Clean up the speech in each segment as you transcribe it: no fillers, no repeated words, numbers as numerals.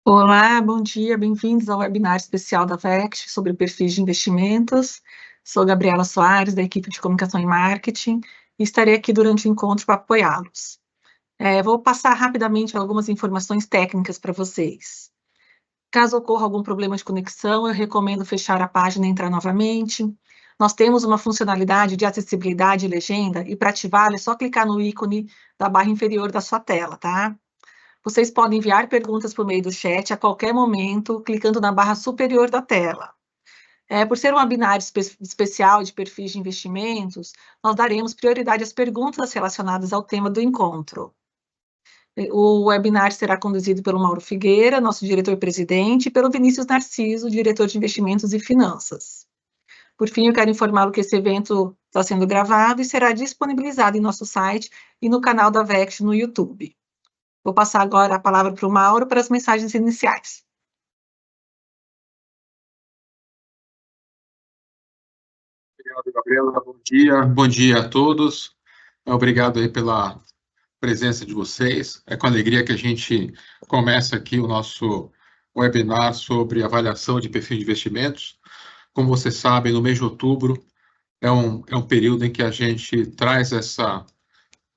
Olá, bom dia, bem-vindos ao webinar especial da VECT sobre perfis de investimentos. Sou Gabriela Soares, da equipe de comunicação e marketing, e estarei aqui durante o encontro para apoiá-los. Vou passar rapidamente algumas informações técnicas para vocês. Caso ocorra algum problema de conexão, eu recomendo fechar a página e entrar novamente. Nós temos uma funcionalidade de acessibilidade e legenda, e para ativá-la é só clicar no ícone da barra inferior da sua tela, tá? Vocês podem enviar perguntas por meio do chat a qualquer momento, clicando na barra superior da tela. Por ser um webinar especial de perfis de investimentos, nós daremos prioridade às perguntas relacionadas ao tema do encontro. O webinar será conduzido pelo Mauro Figueira, nosso diretor-presidente, e pelo Vinícius Narciso, diretor de investimentos e finanças. Por fim, eu quero informá-lo que esse evento está sendo gravado e será disponibilizado em nosso site e no canal da VECT no YouTube. Vou passar agora a palavra para o Mauro para as mensagens iniciais. Obrigado, Gabriela. Bom dia a todos. Obrigado aí pela presença de vocês. É com alegria que a gente começa aqui o nosso webinar sobre avaliação de perfil de investimentos. Como vocês sabem, no mês de outubro é um período em que a gente traz essa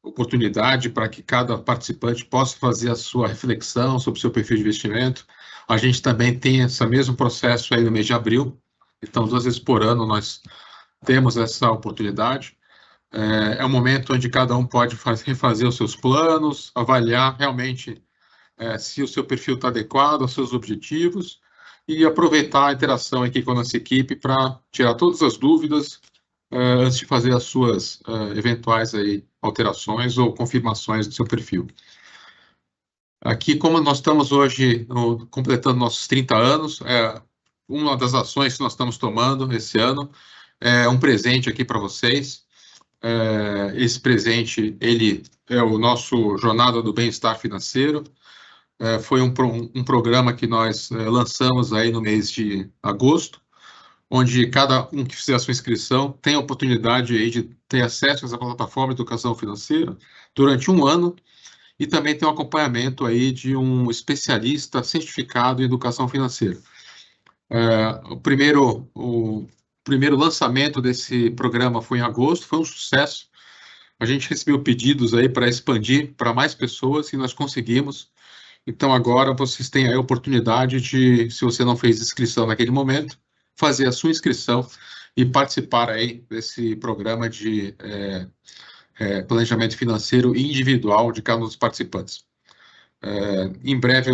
oportunidade para que cada participante possa fazer a sua reflexão sobre o seu perfil de investimento. A gente também tem esse mesmo processo aí no mês de abril. Então, 2 vezes por ano nós temos essa oportunidade. É um momento onde cada um pode refazer os seus planos, avaliar realmente se o seu perfil está adequado aos seus objetivos e aproveitar a interação aqui com a nossa equipe para tirar todas as dúvidas antes de fazer as suas eventuais aí alterações ou confirmações do seu perfil. Aqui, como nós estamos hoje completando nossos 30 anos, uma das ações que nós estamos tomando esse ano é um presente aqui para vocês. Esse presente, ele é o nosso Jornada do Bem-Estar Financeiro. Foi um programa que nós lançamos aí no mês de agosto, onde cada um que fizer a sua inscrição tem a oportunidade aí de ter acesso a essa plataforma de educação financeira durante um ano e também tem um acompanhamento aí de um especialista certificado em educação financeira. O primeiro lançamento desse programa foi em agosto, foi um sucesso. A gente recebeu pedidos aí para expandir para mais pessoas e nós conseguimos. Então, agora vocês têm a oportunidade de, se você não fez inscrição naquele momento, fazer a sua inscrição e participar aí desse programa de planejamento financeiro individual de cada um dos participantes. Em breve,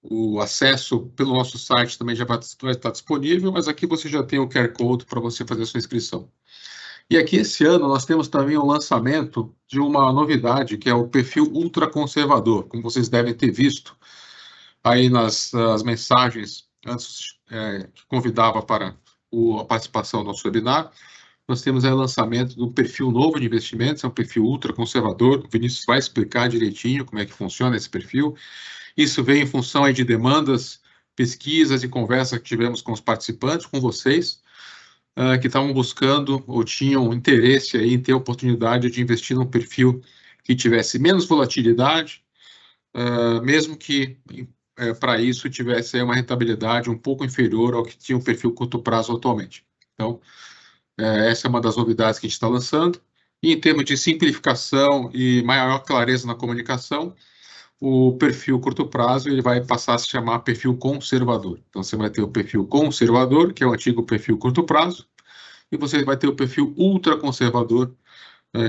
o acesso pelo nosso site também já vai estar disponível, mas aqui você já tem o QR Code para você fazer a sua inscrição. E aqui, esse ano, nós temos também o lançamento de uma novidade, que é o perfil ultraconservador, como vocês devem ter visto aí nas mensagens antes que convidava para a participação do nosso webinar. Nós temos aí o lançamento do perfil novo de investimentos, é um perfil ultraconservador. O Vinícius vai explicar direitinho como é que funciona esse perfil. Isso veio em função aí de demandas, pesquisas e conversas que tivemos com os participantes, com vocês, que estavam buscando ou tinham interesse aí em ter a oportunidade de investir num perfil que tivesse menos volatilidade, mesmo que para isso tivesse aí uma rentabilidade um pouco inferior ao que tinha o perfil curto prazo atualmente. Então, essa é uma das novidades que a gente está lançando. E em termos de simplificação e maior clareza na comunicação, o perfil curto prazo ele vai passar a se chamar perfil conservador. Então, você vai ter o perfil conservador, que é o antigo perfil curto prazo, e você vai ter o perfil ultraconservador,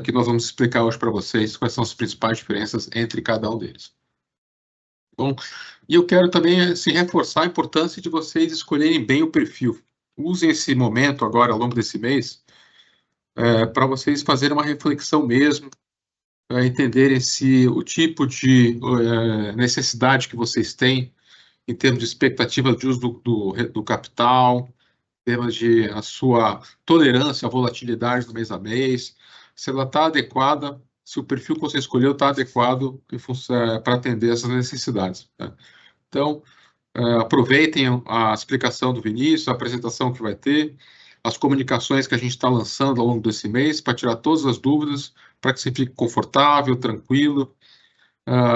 que nós vamos explicar hoje para vocês quais são as principais diferenças entre cada um deles. Bom, e eu quero também reforçar a importância de vocês escolherem bem o perfil. Usem esse momento agora, ao longo desse mês, para vocês fazerem uma reflexão mesmo, entenderem se o tipo de necessidade que vocês têm em termos de expectativa de uso do capital, em termos de a sua tolerância à volatilidade do mês a mês, se ela está adequada, se o perfil que você escolheu está adequado para atender essas necessidades. Né? Então, aproveitem a explicação do Vinícius, a apresentação que vai ter, as comunicações que a gente está lançando ao longo desse mês para tirar todas as dúvidas, para que você fique confortável, tranquilo,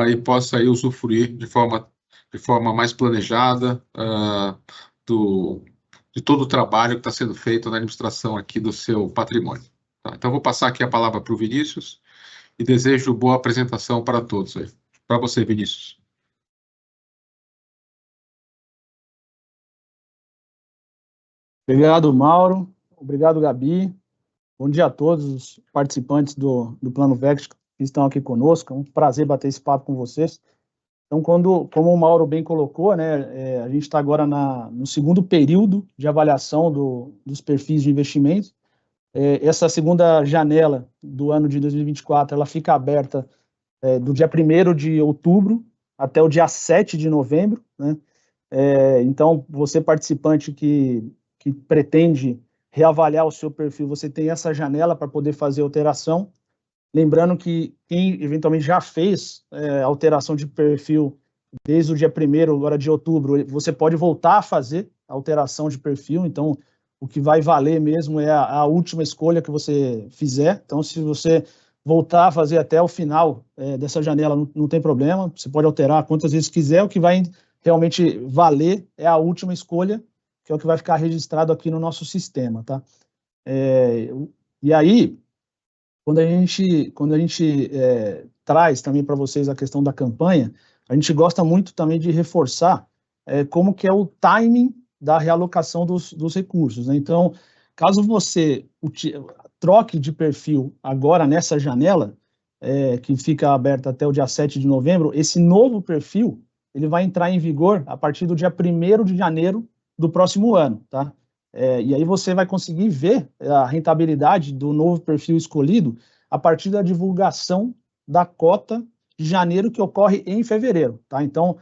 e possa aí usufruir de forma mais planejada de todo o trabalho que está sendo feito na administração aqui do seu patrimônio. Tá? Então, vou passar aqui a palavra para o Vinícius e desejo boa apresentação para todos aí. Para você, Vinícius. Obrigado, Mauro. Obrigado, Gabi. Bom dia a todos os participantes do Plano Vext que estão aqui conosco. É um prazer bater esse papo com vocês. Então, como o Mauro bem colocou, né, a gente está agora no segundo período de avaliação dos perfis de investimentos. Essa segunda janela do ano de 2024, ela fica aberta do dia 1º de outubro até o dia 7 de novembro, né? Então, você participante que pretende reavaliar o seu perfil, você tem essa janela para poder fazer alteração. Lembrando que quem eventualmente já fez alteração de perfil desde o dia 1º agora de outubro, você pode voltar a fazer a alteração de perfil. Então, o que vai valer mesmo é a última escolha que você fizer. Então, se você voltar a fazer até o final dessa janela, não tem problema, você pode alterar quantas vezes quiser. O que vai realmente valer é a última escolha, que é o que vai ficar registrado aqui no nosso sistema, tá? E aí, quando a gente traz também para vocês a questão da campanha, a gente gosta muito também de reforçar como que é o timing da realocação dos recursos, né? Então, caso você troque de perfil agora nessa janela, que fica aberta até o dia 7 de novembro, esse novo perfil ele vai entrar em vigor a partir do dia 1º de janeiro do próximo ano, tá? E aí você vai conseguir ver a rentabilidade do novo perfil escolhido a partir da divulgação da cota de janeiro que ocorre em fevereiro, tá? Então,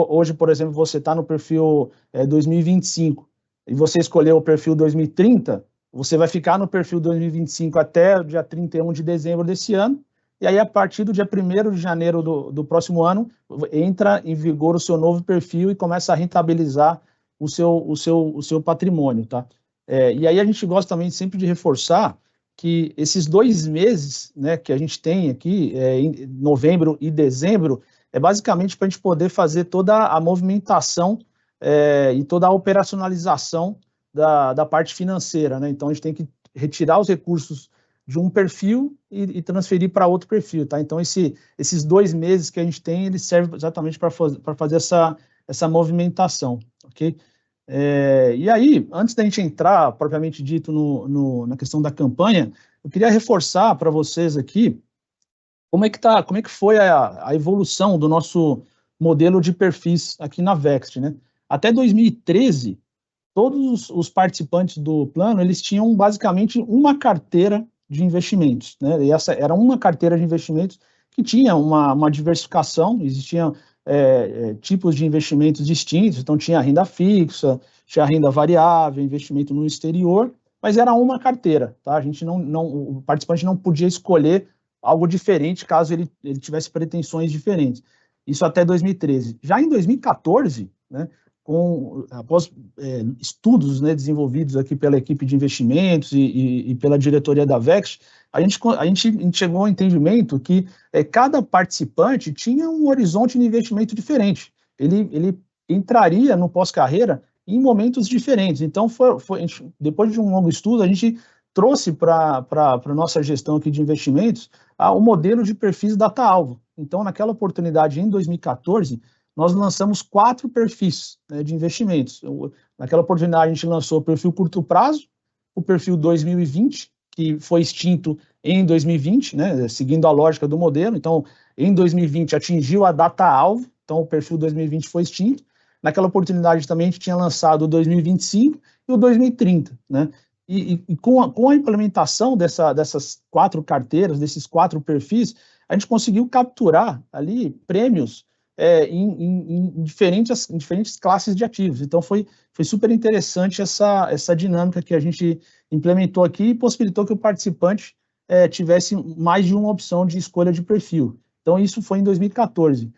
hoje, por exemplo, você está no perfil 2025 e você escolheu o perfil 2030, você vai ficar no perfil 2025 até o dia 31 de dezembro desse ano, e aí a partir do dia 1º de janeiro do próximo ano, entra em vigor o seu novo perfil e começa a rentabilizar o seu patrimônio, tá? E aí a gente gosta também sempre de reforçar que esses 2 meses, né, que a gente tem aqui, em novembro e dezembro, é basicamente para a gente poder fazer toda a movimentação e toda a operacionalização da parte financeira, né? Então a gente tem que retirar os recursos de um perfil e transferir para outro perfil, tá? Então esses 2 meses que a gente tem, eles servem exatamente para fazer essa movimentação, ok? E aí, antes da gente entrar, propriamente dito, na questão da campanha, eu queria reforçar para vocês aqui como é que foi a evolução do nosso modelo de perfis aqui na Vext, né? Até 2013, todos os participantes do plano, eles tinham basicamente uma carteira de investimentos, né? E essa era uma carteira de investimentos que tinha uma diversificação, existiam tipos de investimentos distintos, então tinha renda fixa, tinha renda variável, investimento no exterior, mas era uma carteira, tá? A gente o participante não podia escolher algo diferente caso ele tivesse pretensões diferentes. Isso até 2013. Já em 2014, né, após estudos, né, desenvolvidos aqui pela equipe de investimentos e pela diretoria da Vext, a gente chegou ao entendimento que cada participante tinha um horizonte de investimento diferente. Ele entraria no pós-carreira em momentos diferentes. Então, depois de um longo estudo, a gente trouxe para a nossa gestão aqui de investimentos o modelo de perfis data-alvo. Então, naquela oportunidade, em 2014, nós lançamos 4 perfis, né, de investimentos. Naquela oportunidade, a gente lançou o perfil curto prazo, o perfil 2020, que foi extinto em 2020, né, seguindo a lógica do modelo. Então, em 2020, atingiu a data-alvo, então o perfil 2020 foi extinto. Naquela oportunidade também a gente tinha lançado o 2025 e o 2030, né? E com a implementação dessas 4 carteiras, desses 4 perfis, a gente conseguiu capturar ali prêmios em diferentes classes de ativos. Então, foi super interessante essa dinâmica que a gente implementou aqui e possibilitou que o participante tivesse mais de uma opção de escolha de perfil. Então, isso foi em 2014.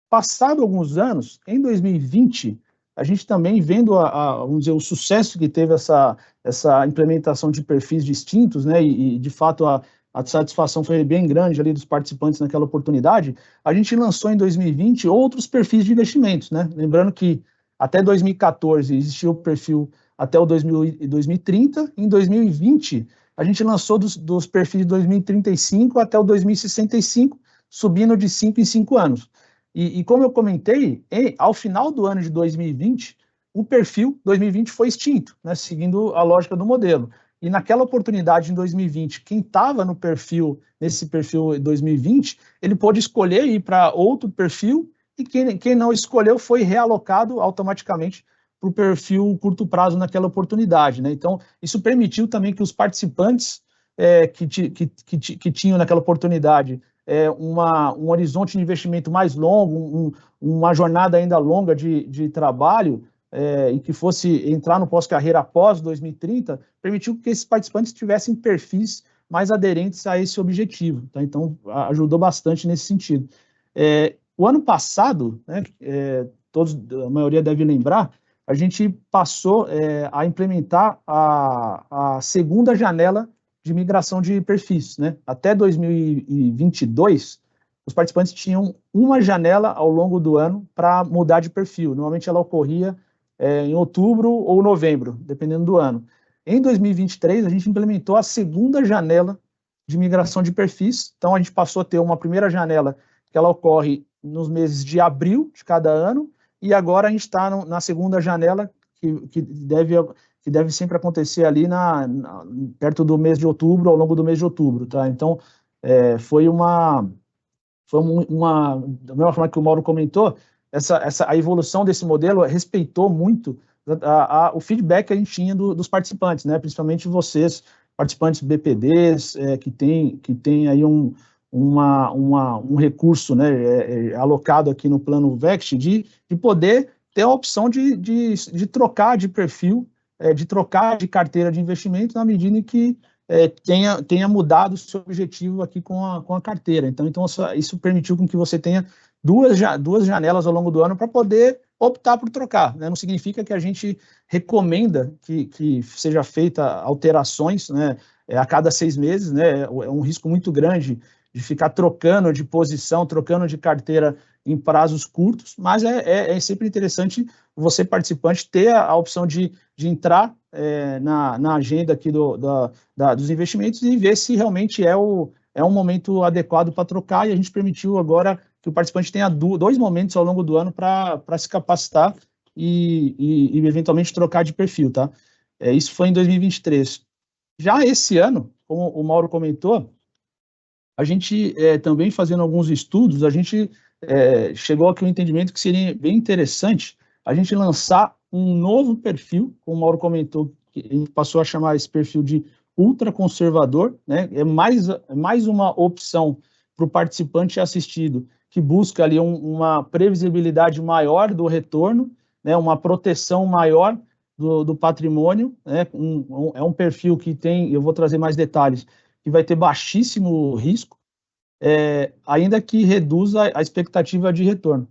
Passado alguns anos, em 2020, a gente também vendo vamos dizer, o sucesso que teve essa implementação de perfis distintos, né, e de fato a a satisfação foi bem grande ali dos participantes naquela oportunidade, a gente lançou em 2020 outros perfis de investimentos, né? Lembrando que até 2014 existia o perfil até o 2030, em 2020 a gente lançou dos perfis de 2035 até o 2065, subindo de 5 em 5 anos. E como eu comentei, ao final do ano de 2020, o perfil 2020 foi extinto, né, seguindo a lógica do modelo. E naquela oportunidade, em 2020, quem estava nesse perfil 2020, ele pôde escolher ir para outro perfil, e quem não escolheu foi realocado automaticamente para o perfil curto prazo naquela oportunidade, né? Então, isso permitiu também que os participantes que tinham naquela oportunidade um horizonte de investimento mais longo, uma jornada ainda longa de trabalho, e que fosse entrar no pós-carreira após 2030, permitiu que esses participantes tivessem perfis mais aderentes a esse objetivo, tá? Então, ajudou bastante nesse sentido. O ano passado, né, a maioria deve lembrar, a gente passou a implementar a segunda janela de migração de perfis, né? Até 2022, os participantes tinham uma janela ao longo do ano para mudar de perfil. Normalmente ela ocorria em outubro ou novembro, dependendo do ano. Em 2023, a gente implementou a segunda janela de migração de perfis. Então, a gente passou a ter uma primeira janela que ela ocorre nos meses de abril de cada ano, e agora a gente está na segunda janela, que deve sempre acontecer ali perto do mês de outubro, ao longo do mês de outubro, tá? Então, foi uma da mesma forma que o Mauro comentou, a evolução desse modelo respeitou muito o feedback que a gente tinha dos participantes, né? Principalmente vocês, participantes BPDs, que tem aí um recurso, né, alocado aqui no plano Vext, de poder ter a opção de trocar de perfil, de trocar de carteira de investimento na medida em que tenha mudado o seu objetivo aqui com a carteira. Então isso permitiu com que você tenha duas janelas ao longo do ano para poder optar por trocar, né? Não significa que a gente recomenda que seja feita alterações, né, a cada 6 meses, né? É um risco muito grande de ficar trocando de posição, trocando de carteira em prazos curtos, mas é sempre interessante você, participante, ter a opção de entrar na agenda aqui dos investimentos e ver se realmente é um momento adequado para trocar, e a gente permitiu agora que o participante tenha 2 momentos ao longo do ano para se capacitar e eventualmente trocar de perfil, tá? Isso foi em 2023. Já esse ano, como o Mauro comentou, a gente também fazendo alguns estudos, a gente chegou aqui ao entendimento que seria bem interessante a gente lançar um novo perfil, como o Mauro comentou, que a gente passou a chamar esse perfil de ultraconservador, né? É mais uma opção para o participante assistido, que busca ali uma previsibilidade maior do retorno, né? Uma proteção maior do patrimônio, né? É um perfil que tem, eu vou trazer mais detalhes, que vai ter baixíssimo risco, ainda que reduza a expectativa de retorno.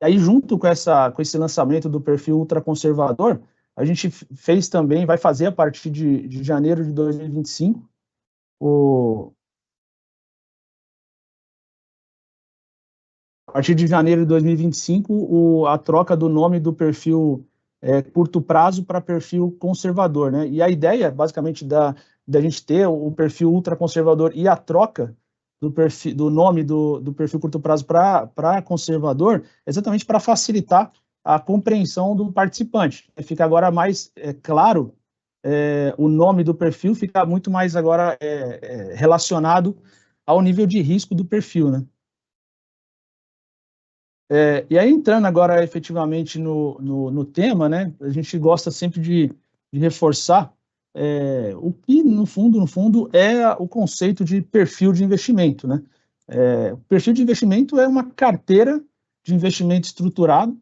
E aí, junto com esse lançamento do perfil ultraconservador, a gente fez também, vai fazer a partir de janeiro de 2025, a partir de janeiro de 2025, a troca do nome do perfil curto prazo para perfil conservador, né? E a ideia, basicamente, da gente ter o perfil ultraconservador e a troca do nome do perfil curto prazo para conservador, exatamente para facilitar a compreensão do participante. Fica agora mais claro, o nome do perfil fica muito mais agora relacionado ao nível de risco do perfil, né? E aí, entrando agora efetivamente no tema, né, a gente gosta sempre de reforçar o que, no fundo, é o conceito de perfil de investimento, né? O perfil de investimento é uma carteira de investimento estruturado,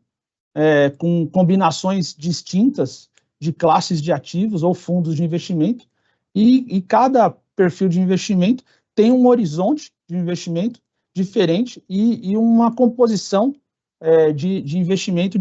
com combinações distintas de classes de ativos ou fundos de investimento, e cada perfil de investimento tem um horizonte de investimento diferente e uma composição de investimento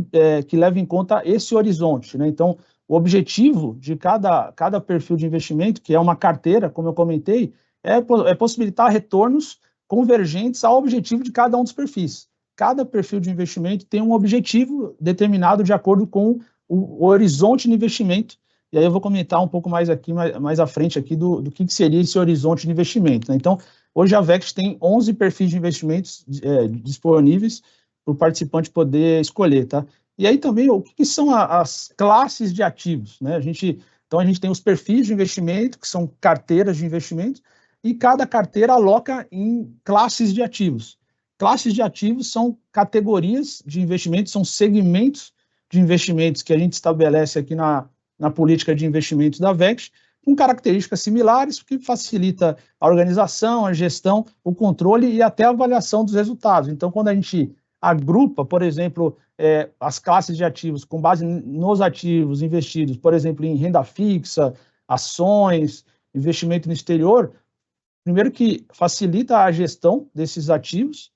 que leva em conta esse horizonte, né? Então, O objetivo de cada perfil de investimento, que é uma carteira, como eu comentei, é possibilitar retornos convergentes ao objetivo de cada um dos perfis. Cada perfil de investimento tem um objetivo determinado de acordo com o horizonte de investimento, e aí eu vou comentar um pouco mais aqui, mais à frente aqui do que seria esse horizonte de investimento, né? Então, hoje a Vext tem 11 perfis de investimentos disponíveis para o participante poder escolher, tá? E aí também, o que são as classes de ativos, né? Então, a gente tem os perfis de investimento, que são carteiras de investimento, e cada carteira aloca em classes de ativos. Classes de ativos são categorias de investimentos, são segmentos de investimentos que a gente estabelece aqui na política de investimentos da Vext, com características similares, que facilita a organização, a gestão, o controle e até a avaliação dos resultados. Então, quando a gente agrupa, por exemplo, as classes de ativos com base nos ativos investidos, por exemplo, em renda fixa, ações, investimento no exterior, primeiro que facilita a gestão desses ativos,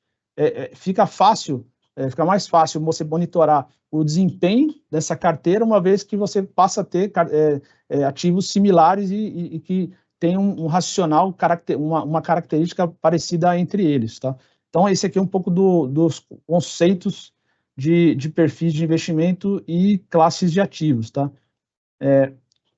fica mais fácil você monitorar o desempenho dessa carteira, uma vez que você passa a ter ativos similares e que tem um racional, uma característica parecida entre eles, tá? Então, esse aqui é um pouco dos conceitos de perfis de investimento e classes de ativos, tá?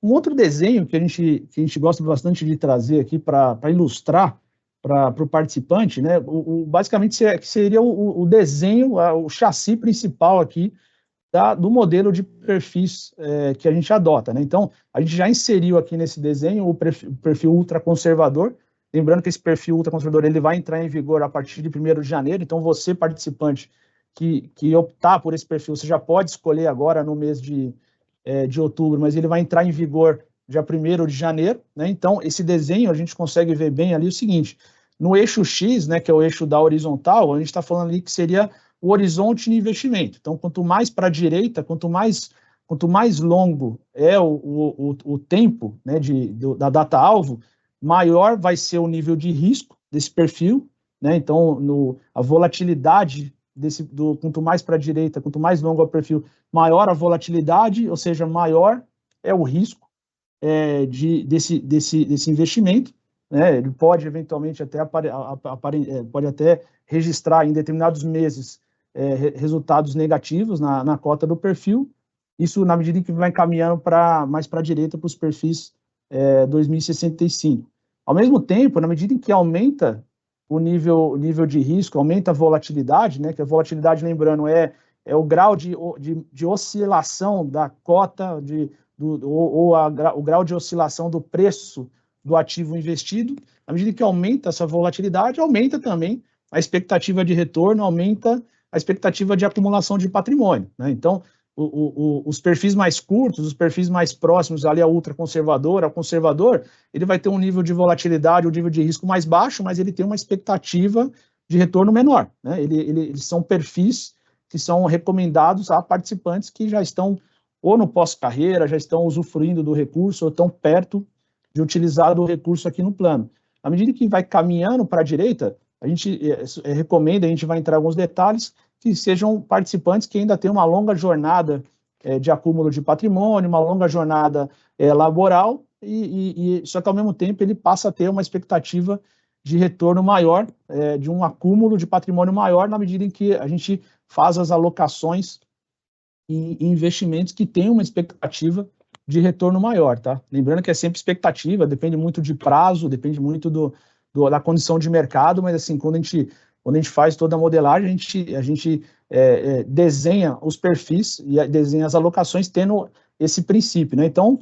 Um outro desenho que a gente gosta bastante de trazer aqui para ilustrar para o participante, né? Basicamente seria o desenho, o chassi principal aqui do modelo de perfis que a gente adota, né? Então, a gente já inseriu aqui nesse desenho o perfil ultraconservador. Lembrando que esse perfil ultraconservador ele vai entrar em vigor a partir de 1º de janeiro. Então, você, participante que optar por esse perfil, você já pode escolher agora no mês de outubro, mas ele vai entrar em vigor dia 1º de janeiro, né? Então, esse desenho a gente consegue ver bem ali o seguinte: no eixo X, né, que é o eixo da horizontal, a gente está falando ali que seria o horizonte de investimento. Então, quanto mais para a direita, quanto mais longo é o tempo, né, da data-alvo, maior vai ser o nível de risco desse perfil, né? Então, a volatilidade quanto mais para a direita, quanto mais longo é o perfil, maior a volatilidade, ou seja, maior é o risco desse investimento, né? Ele pode eventualmente pode até registrar em determinados meses resultados negativos na cota do perfil. Isso na medida em que vai caminhando mais para a direita, para os perfis 2065. Ao mesmo tempo, na medida em que aumenta o nível de risco, aumenta a volatilidade, né? Que a volatilidade, lembrando, é o grau de oscilação da cota, o grau de oscilação do preço do ativo investido. À medida que aumenta essa volatilidade, aumenta também a expectativa de retorno, aumenta a expectativa de acumulação de patrimônio, né? Então, os perfis mais curtos, os perfis mais próximos ali ao ultraconservador, ao conservador, ele vai ter um nível de volatilidade, um nível de risco mais baixo, mas ele tem uma expectativa de retorno menor, né? Eles são perfis que são recomendados a participantes que já estão ou no pós-carreira, já estão usufruindo do recurso, ou estão perto de utilizar o recurso aqui no plano. À medida que vai caminhando para a direita, a gente recomenda, a gente vai entrar em alguns detalhes, que sejam participantes que ainda têm uma longa jornada de acúmulo de patrimônio, uma longa jornada laboral, só que ao mesmo tempo ele passa a ter uma expectativa de retorno maior, de um acúmulo de patrimônio maior, na medida em que a gente faz as alocações em investimentos que têm uma expectativa de retorno maior, tá? Lembrando que é sempre expectativa, depende muito de prazo, depende muito da condição de mercado, mas assim, quando a gente faz toda a modelagem, a gente desenha os perfis e desenha as alocações tendo esse princípio, né? Então,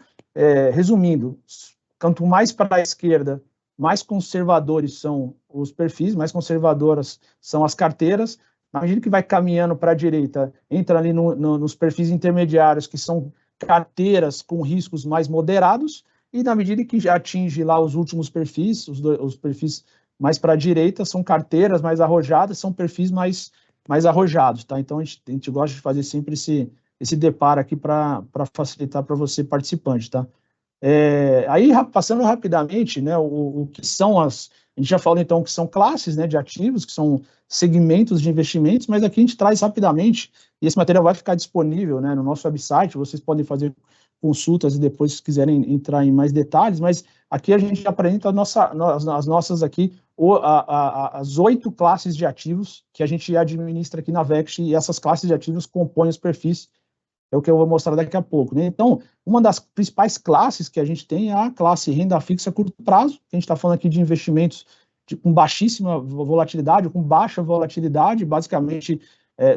resumindo, quanto mais para a esquerda, mais conservadores são os perfis, mais conservadoras são as carteiras. Na medida que vai caminhando para a direita, entra ali nos perfis intermediários, que são carteiras com riscos mais moderados, e na medida que já atinge lá os últimos perfis, os perfis mais para a direita, são carteiras mais arrojadas, são perfis mais arrojados, tá? Então, a gente gosta de fazer sempre esse deparo aqui para facilitar para você, participante, tá? Aí, passando rapidamente, né, o que são A gente já falou, então, que são classes, né, de ativos, que são segmentos de investimentos, mas aqui a gente traz rapidamente, e esse material vai ficar disponível, né, no nosso website, vocês podem fazer consultas e depois, se quiserem entrar em mais detalhes, mas aqui a gente apresenta as nossas aqui, as 8 classes de ativos que a gente administra aqui na Vext, e essas classes de ativos compõem os perfis, é o que eu vou mostrar daqui a pouco, né? Então, uma das principais classes que a gente tem é a classe renda fixa a curto prazo, que a gente está falando aqui de investimentos com baixíssima volatilidade, com baixa volatilidade, basicamente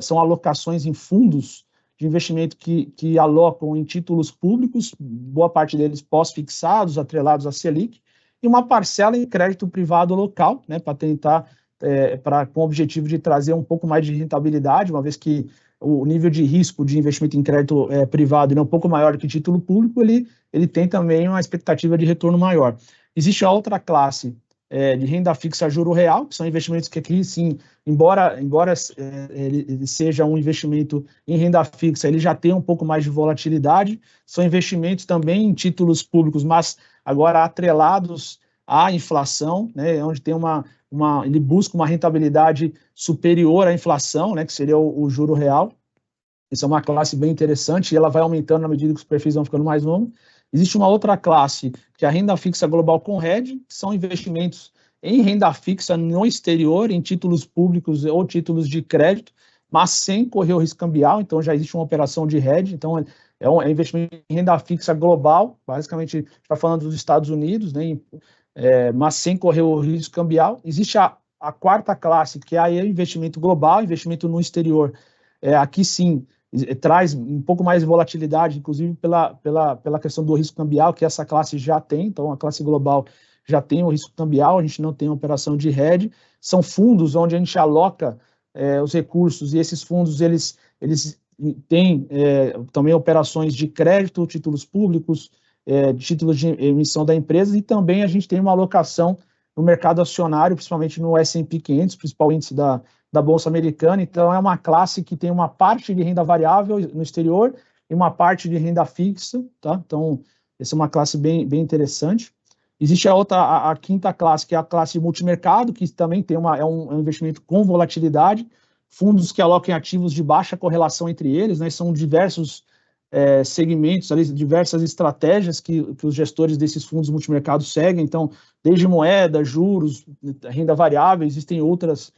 são alocações em fundos de investimento que alocam em títulos públicos, boa parte deles pós-fixados, atrelados à Selic, e uma parcela em crédito privado local, né, para tentar, com o objetivo de trazer um pouco mais de rentabilidade, uma vez que o nível de risco de investimento em crédito privado é um pouco maior que título público, ele tem também uma expectativa de retorno maior. Existe a outra classe de renda fixa a juro real, que são investimentos que aqui, sim, embora ele seja um investimento em renda fixa, ele já tem um pouco mais de volatilidade, são investimentos também em títulos públicos, mas agora atrelados à inflação, né, onde tem ele busca uma rentabilidade superior à inflação, né, que seria o juro real. Essa é uma classe bem interessante e ela vai aumentando na medida que os perfis vão ficando mais longos. Existe uma outra classe, que é a renda fixa global com hedge, que são investimentos em renda fixa no exterior, em títulos públicos ou títulos de crédito, mas sem correr o risco cambial, então já existe uma operação de hedge, então é um investimento em renda fixa global, basicamente está falando dos Estados Unidos, né, mas sem correr o risco cambial. Existe a quarta classe, que é o investimento global, investimento no exterior. Aqui sim, traz um pouco mais de volatilidade, inclusive pela questão do risco cambial, que essa classe já tem, então a classe global já tem o risco cambial, a gente não tem operação de hedge, são fundos onde a gente aloca os recursos, e esses fundos, eles têm também operações de crédito, títulos públicos, títulos de emissão da empresa, e também a gente tem uma alocação no mercado acionário, principalmente no S&P 500, principal índice da Bolsa Americana. Então, é uma classe que tem uma parte de renda variável no exterior e uma parte de renda fixa, tá? Então, essa é uma classe bem interessante. Existe a quinta classe, que é a classe multimercado, que também tem um investimento com volatilidade, fundos que alocam ativos de baixa correlação entre eles, né? São diversos segmentos, ali, diversas estratégias que os gestores desses fundos multimercado seguem, então, desde moeda, juros, renda variável, existem outros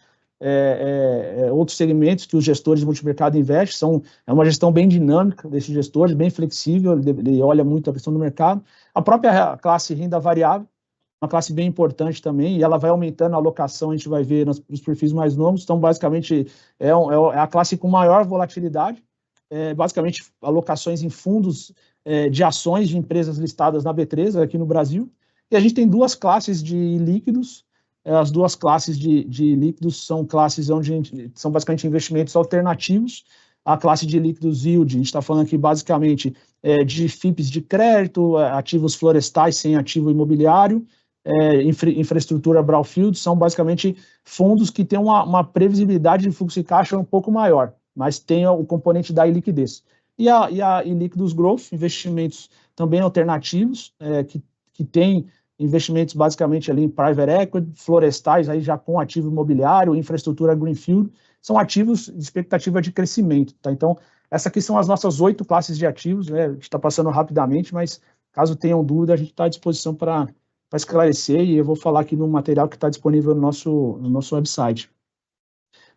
segmentos que os gestores de multimercado investem, é uma gestão bem dinâmica desses gestores, bem flexível, ele olha muito a questão do mercado. A própria classe renda variável, uma classe bem importante também, e ela vai aumentando a alocação, a gente vai ver nos perfis mais novos, então, basicamente, é a classe com maior volatilidade, basicamente, alocações em fundos de ações de empresas listadas na B3, aqui no Brasil, e a gente tem duas classes de líquidos. As duas classes de líquidos são classes onde são basicamente investimentos alternativos. A classe de líquidos yield, a gente está falando aqui basicamente de FIPs de crédito, ativos florestais sem ativo imobiliário, infraestrutura brownfield, são basicamente fundos que têm uma previsibilidade de fluxo de caixa um pouco maior, mas tem o componente da illiquidez. E a illiquidus growth, investimentos também alternativos, que tem investimentos basicamente ali em private equity, florestais, aí já com ativo imobiliário, infraestrutura greenfield, são ativos de expectativa de crescimento, tá? Então, essas aqui são as nossas 8 classes de ativos, né? A gente está passando rapidamente, mas caso tenham dúvida, a gente está à disposição para esclarecer, e eu vou falar aqui no material que está disponível no nosso website.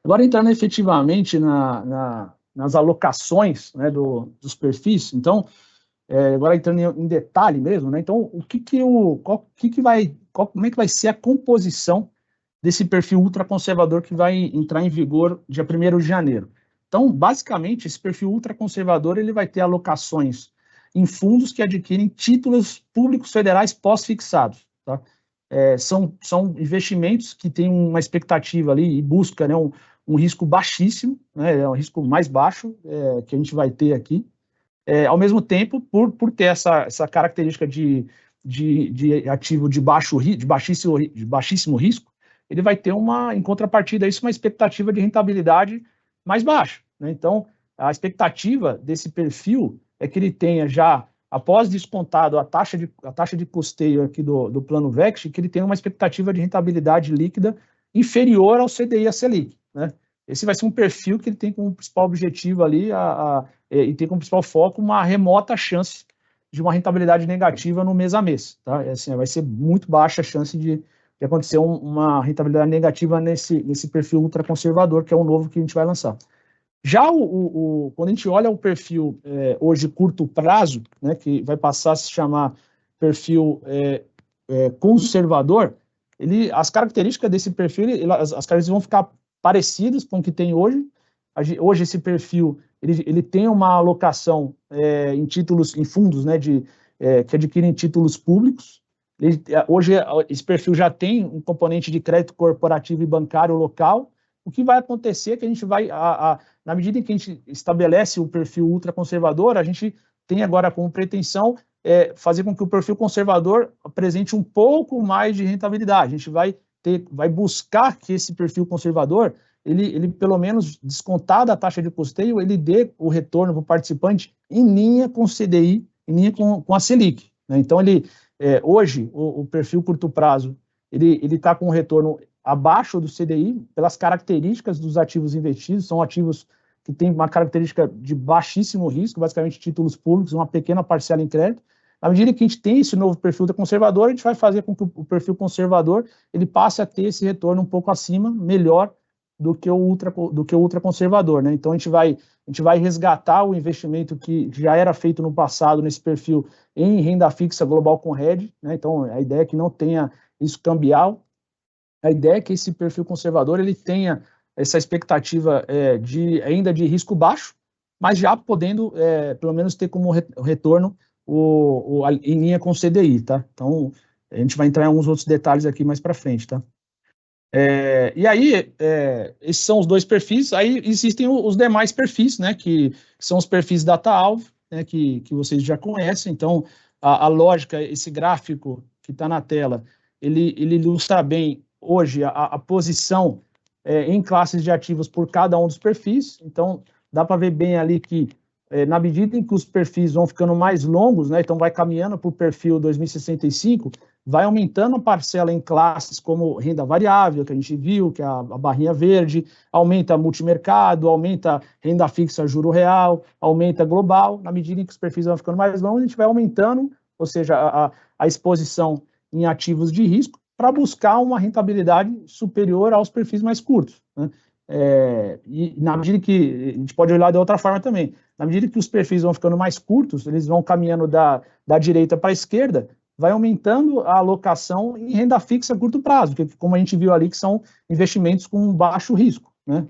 Agora, entrando efetivamente nas alocações, né, dos perfis, então, agora entrando em detalhe mesmo, né? Então, como é que vai ser a composição desse perfil ultraconservador que vai entrar em vigor dia 1º de janeiro? Então, basicamente, esse perfil ultraconservador, ele vai ter alocações em fundos que adquirem títulos públicos federais pós-fixados, tá? São investimentos que têm uma expectativa ali e busca, né, um risco baixíssimo, né, um risco mais baixo que a gente vai ter aqui. Ao mesmo tempo, por ter essa característica de ativo de baixíssimo risco, ele vai ter em contrapartida isso, uma expectativa de rentabilidade mais baixa, né? Então, a expectativa desse perfil é que ele tenha já após descontado a taxa de custeio aqui do Plano VEXT, que ele tem uma expectativa de rentabilidade líquida inferior ao CDI e a Selic, né? Esse vai ser um perfil que ele tem como principal objetivo ali, e tem como principal foco uma remota chance de uma rentabilidade negativa no mês a mês, tá? Assim, vai ser muito baixa a chance de acontecer uma rentabilidade negativa nesse perfil ultraconservador, que é o novo que a gente vai lançar. Já quando a gente olha o perfil hoje curto prazo, né, que vai passar a se chamar perfil conservador, as características desse perfil, as características vão ficar parecidas com o que tem hoje. Hoje esse perfil ele tem uma alocação em títulos, em fundos, né, que adquirem títulos públicos. Hoje esse perfil já tem um componente de crédito corporativo e bancário local. O que vai acontecer é que a gente vai, na medida em que a gente estabelece o perfil ultraconservador, a gente tem agora como pretensão fazer com que o perfil conservador apresente um pouco mais de rentabilidade. A gente vai buscar que esse perfil conservador, ele pelo menos descontado a taxa de custeio, ele dê o retorno para o participante em linha com o CDI, em linha com a Selic, né? Então, hoje, o perfil curto prazo, ele está com um retorno abaixo do CDI, pelas características dos ativos investidos, são ativos que têm uma característica de baixíssimo risco, basicamente títulos públicos, uma pequena parcela em crédito. Na medida que a gente tem esse novo perfil conservador, a gente vai fazer com que o perfil conservador ele passe a ter esse retorno um pouco acima, melhor do que o ultraconservador, né? Então, a gente vai resgatar o investimento que já era feito no passado nesse perfil em renda fixa global com hedge, né? Então, a ideia é que não tenha risco cambial. A ideia é que esse perfil conservador ele tenha essa expectativa ainda de risco baixo, mas já podendo, pelo menos, ter como retorno em linha com o CDI, tá? Então, a gente vai entrar em alguns outros detalhes aqui mais para frente, tá? E aí, esses são os dois perfis. Aí existem os demais perfis, né? Que são os perfis data-alvo, né? Que vocês já conhecem. Então, a lógica, esse gráfico que está na tela, ele ilustra bem hoje a posição em classes de ativos por cada um dos perfis. Então, dá para ver bem ali que, na medida em que os perfis vão ficando mais longos, né, então vai caminhando para o perfil 2065, vai aumentando a parcela em classes como renda variável, que a gente viu, que é a barrinha verde, aumenta multimercado, aumenta renda fixa juro real, aumenta global. Na medida em que os perfis vão ficando mais longos, a gente vai aumentando, ou seja, a exposição em ativos de risco, para buscar uma rentabilidade superior aos perfis mais curtos, né? E na medida que, a gente pode olhar de outra forma também, na medida que os perfis vão ficando mais curtos, eles vão caminhando da direita para a esquerda, vai aumentando a alocação em renda fixa a curto prazo, que, como a gente viu ali, que são investimentos com baixo risco, né?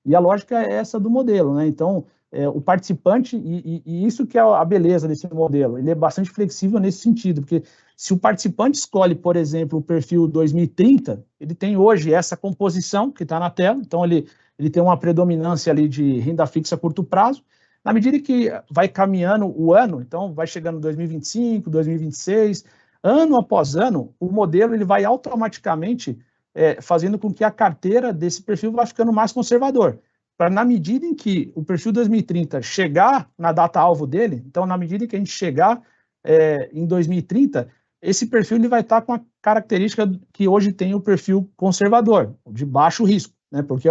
E a lógica é essa do modelo, né? Então, o participante, e isso que é a beleza desse modelo, ele é bastante flexível nesse sentido, porque se o participante escolhe, por exemplo, o perfil 2030, ele tem hoje essa composição que está na tela, então ele tem uma predominância ali de renda fixa a curto prazo. Na medida que vai caminhando o ano, então vai chegando 2025, 2026, ano após ano, o modelo ele vai automaticamente fazendo com que a carteira desse perfil vá ficando mais conservador. Para, na medida em que o perfil 2030 chegar na data-alvo dele, então, na medida em que a gente chegar em 2030, esse perfil ele vai estar com a característica que hoje tem o perfil conservador, de baixo risco, né? Porque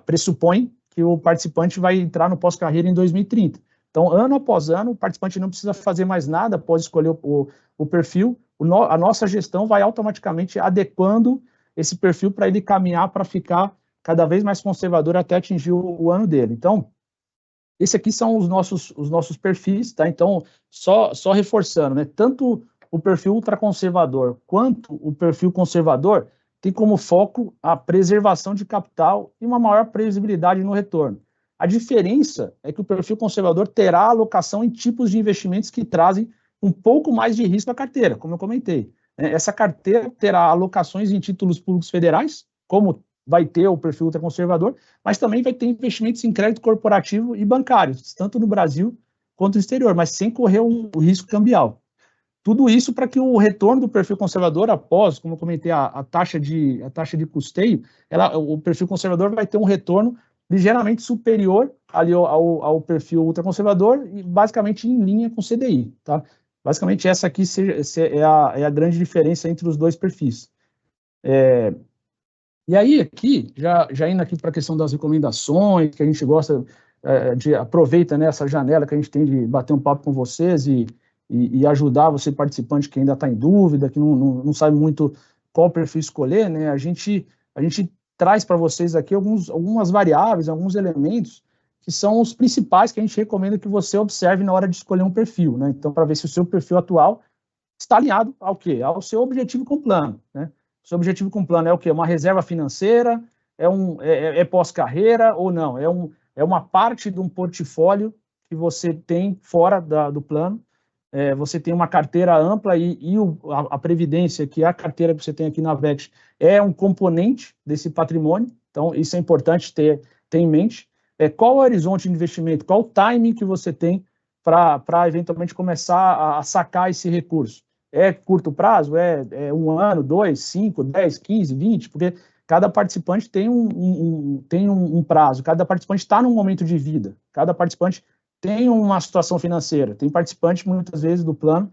pressupõe que o participante vai entrar no pós-carreira em 2030. Então, ano após ano, o participante não precisa fazer mais nada após escolher o perfil, a nossa gestão vai automaticamente adequando esse perfil para ele caminhar para ficar cada vez mais conservador até atingir o ano dele. Então, esse aqui são os nossos perfis, tá? Então, só reforçando, né? Tanto o perfil ultraconservador quanto o perfil conservador tem como foco a preservação de capital e uma maior previsibilidade no retorno. A diferença é que o perfil conservador terá alocação em tipos de investimentos que trazem um pouco mais de risco à carteira, como eu comentei. Essa carteira terá alocações em títulos públicos federais, como vai ter o perfil ultraconservador, mas também vai ter investimentos em crédito corporativo e bancários, tanto no Brasil quanto no exterior, mas sem correr o risco cambial. Tudo isso para que o retorno do perfil conservador após, como eu comentei, a taxa de custeio, o perfil conservador vai ter um retorno ligeiramente superior ali ao perfil ultraconservador e basicamente em linha com o CDI, tá? Basicamente essa aqui é a grande diferença entre os dois perfis. E aí aqui, já indo aqui para a questão das recomendações, que a gente gosta aproveita, né, essa janela que a gente tem de bater um papo com vocês e ajudar você participante que ainda está em dúvida, que não sabe muito qual perfil escolher, né? A gente traz para vocês aqui algumas variáveis, alguns elementos que são os principais que a gente recomenda que você observe na hora de escolher um perfil, né? Então, para ver se o seu perfil atual está alinhado ao quê? Ao seu objetivo com o plano, né? O seu objetivo com o plano é o quê? Uma reserva financeira, é pós-carreira ou não? É uma parte de um portfólio que você tem fora do plano. Você tem uma carteira ampla e a Previdência, que é a carteira que você tem aqui na Vext, é um componente desse patrimônio. Então, isso é importante ter em mente. Qual o horizonte de investimento? Qual o timing que você tem para eventualmente começar a sacar esse recurso? É curto prazo? É 1 ano, 2, 5, 10, 15, 20? Porque cada participante tem um prazo, cada participante está num momento de vida, cada participante tem uma situação financeira. Tem participante, muitas vezes, do plano,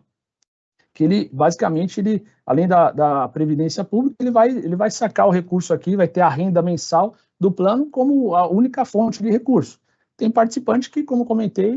que ele, basicamente, além da Previdência Pública, ele vai sacar o recurso aqui, vai ter a renda mensal do plano como a única fonte de recurso. Tem participante que, como comentei,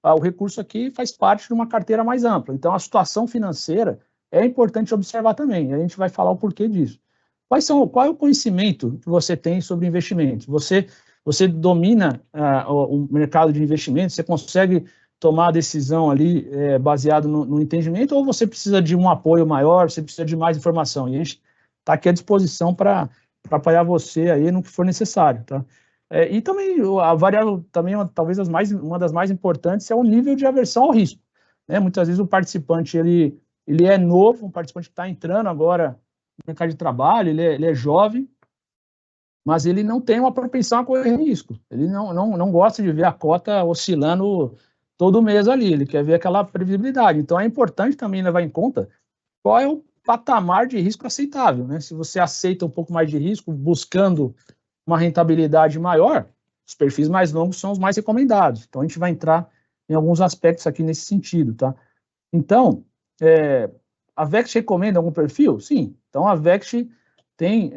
o recurso aqui faz parte de uma carteira mais ampla. Então, a situação financeira é importante observar também. A gente vai falar o porquê disso. Qual é o conhecimento que você tem sobre investimentos? Você domina o mercado de investimentos? Você consegue tomar a decisão ali baseado no entendimento, ou você precisa de um apoio maior, você precisa de mais informação? E a gente está aqui à disposição para apoiar você aí no que for necessário, tá? E também a variável, também talvez uma das mais importantes, é o nível de aversão ao risco, né? Muitas vezes o participante ele é novo, um participante que está entrando agora no mercado de trabalho, ele é jovem, mas ele não tem uma propensão a correr risco. Ele não gosta de ver a cota oscilando todo mês ali, ele quer ver aquela previsibilidade. Então, é importante também levar em conta qual é o patamar de risco aceitável, né? Se você aceita um pouco mais de risco, buscando uma rentabilidade maior, os perfis mais longos são os mais recomendados. Então, a gente vai entrar em alguns aspectos aqui nesse sentido, tá? Então, a Vext recomenda algum perfil? Sim. Então, a Vext tem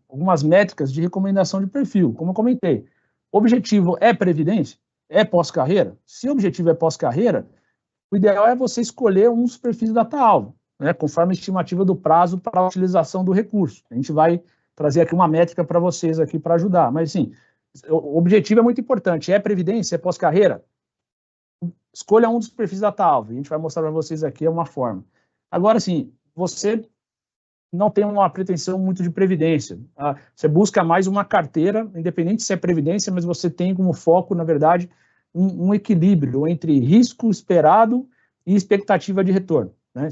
algumas métricas de recomendação de perfil, como eu comentei. O objetivo é previdência? É pós-carreira? Se o objetivo é pós-carreira, o ideal é você escolher um dos perfis data-alvo, né, conforme a estimativa do prazo para a utilização do recurso. A gente vai trazer aqui uma métrica para vocês aqui para ajudar, mas sim, o objetivo é muito importante. É previdência? É pós-carreira? Escolha um dos perfis data-alvo. A gente vai mostrar para vocês aqui uma forma. Agora, sim, você não tem uma pretensão muito de previdência. Você busca mais uma carteira, independente se é previdência, mas você tem como foco, na verdade, um equilíbrio entre risco esperado e expectativa de retorno, né?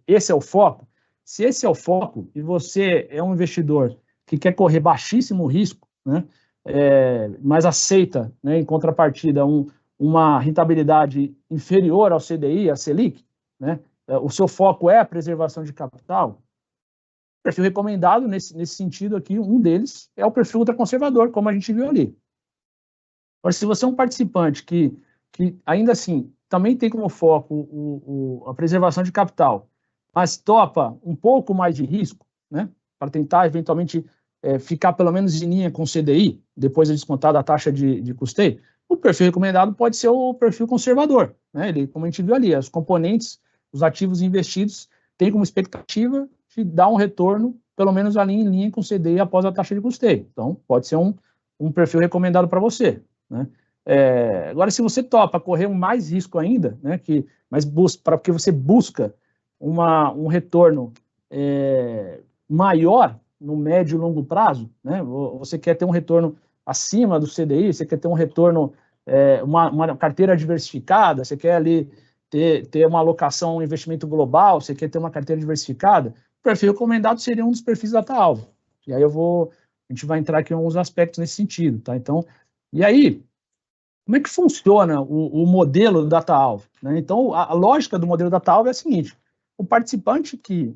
Esse é o foco. Se esse é o foco e você é um investidor que quer correr baixíssimo risco, né, mas aceita, né, em contrapartida, uma rentabilidade inferior ao CDI, a Selic, né, o seu foco é a preservação de capital, o perfil recomendado nesse sentido aqui, um deles é o perfil ultraconservador, como a gente viu ali. Agora, se você é um participante que ainda assim também tem como foco a preservação de capital, mas topa um pouco mais de risco, né, para tentar eventualmente ficar pelo menos em linha com o CDI, depois de descontar da taxa de custeio, o perfil recomendado pode ser o perfil conservador, né? Ele, como a gente viu ali, os componentes, os ativos investidos têm como expectativa de dar um retorno, pelo menos ali em linha com o CDI após a taxa de custeio. Então, pode ser um perfil recomendado para você, né? Agora, se você topa correr mais risco ainda, né, porque você busca um retorno maior no médio e longo prazo, né, você quer ter um retorno acima do CDI, você quer ter um retorno, uma carteira diversificada, você quer ali ter uma alocação, um investimento global, você quer ter uma carteira diversificada, o perfil recomendado seria um dos perfis data-alvo. E aí a gente vai entrar aqui em alguns aspectos nesse sentido, tá? Então, e aí, como é que funciona o modelo do data-alvo, né? Então, a lógica do modelo data-alvo é a seguinte: o participante que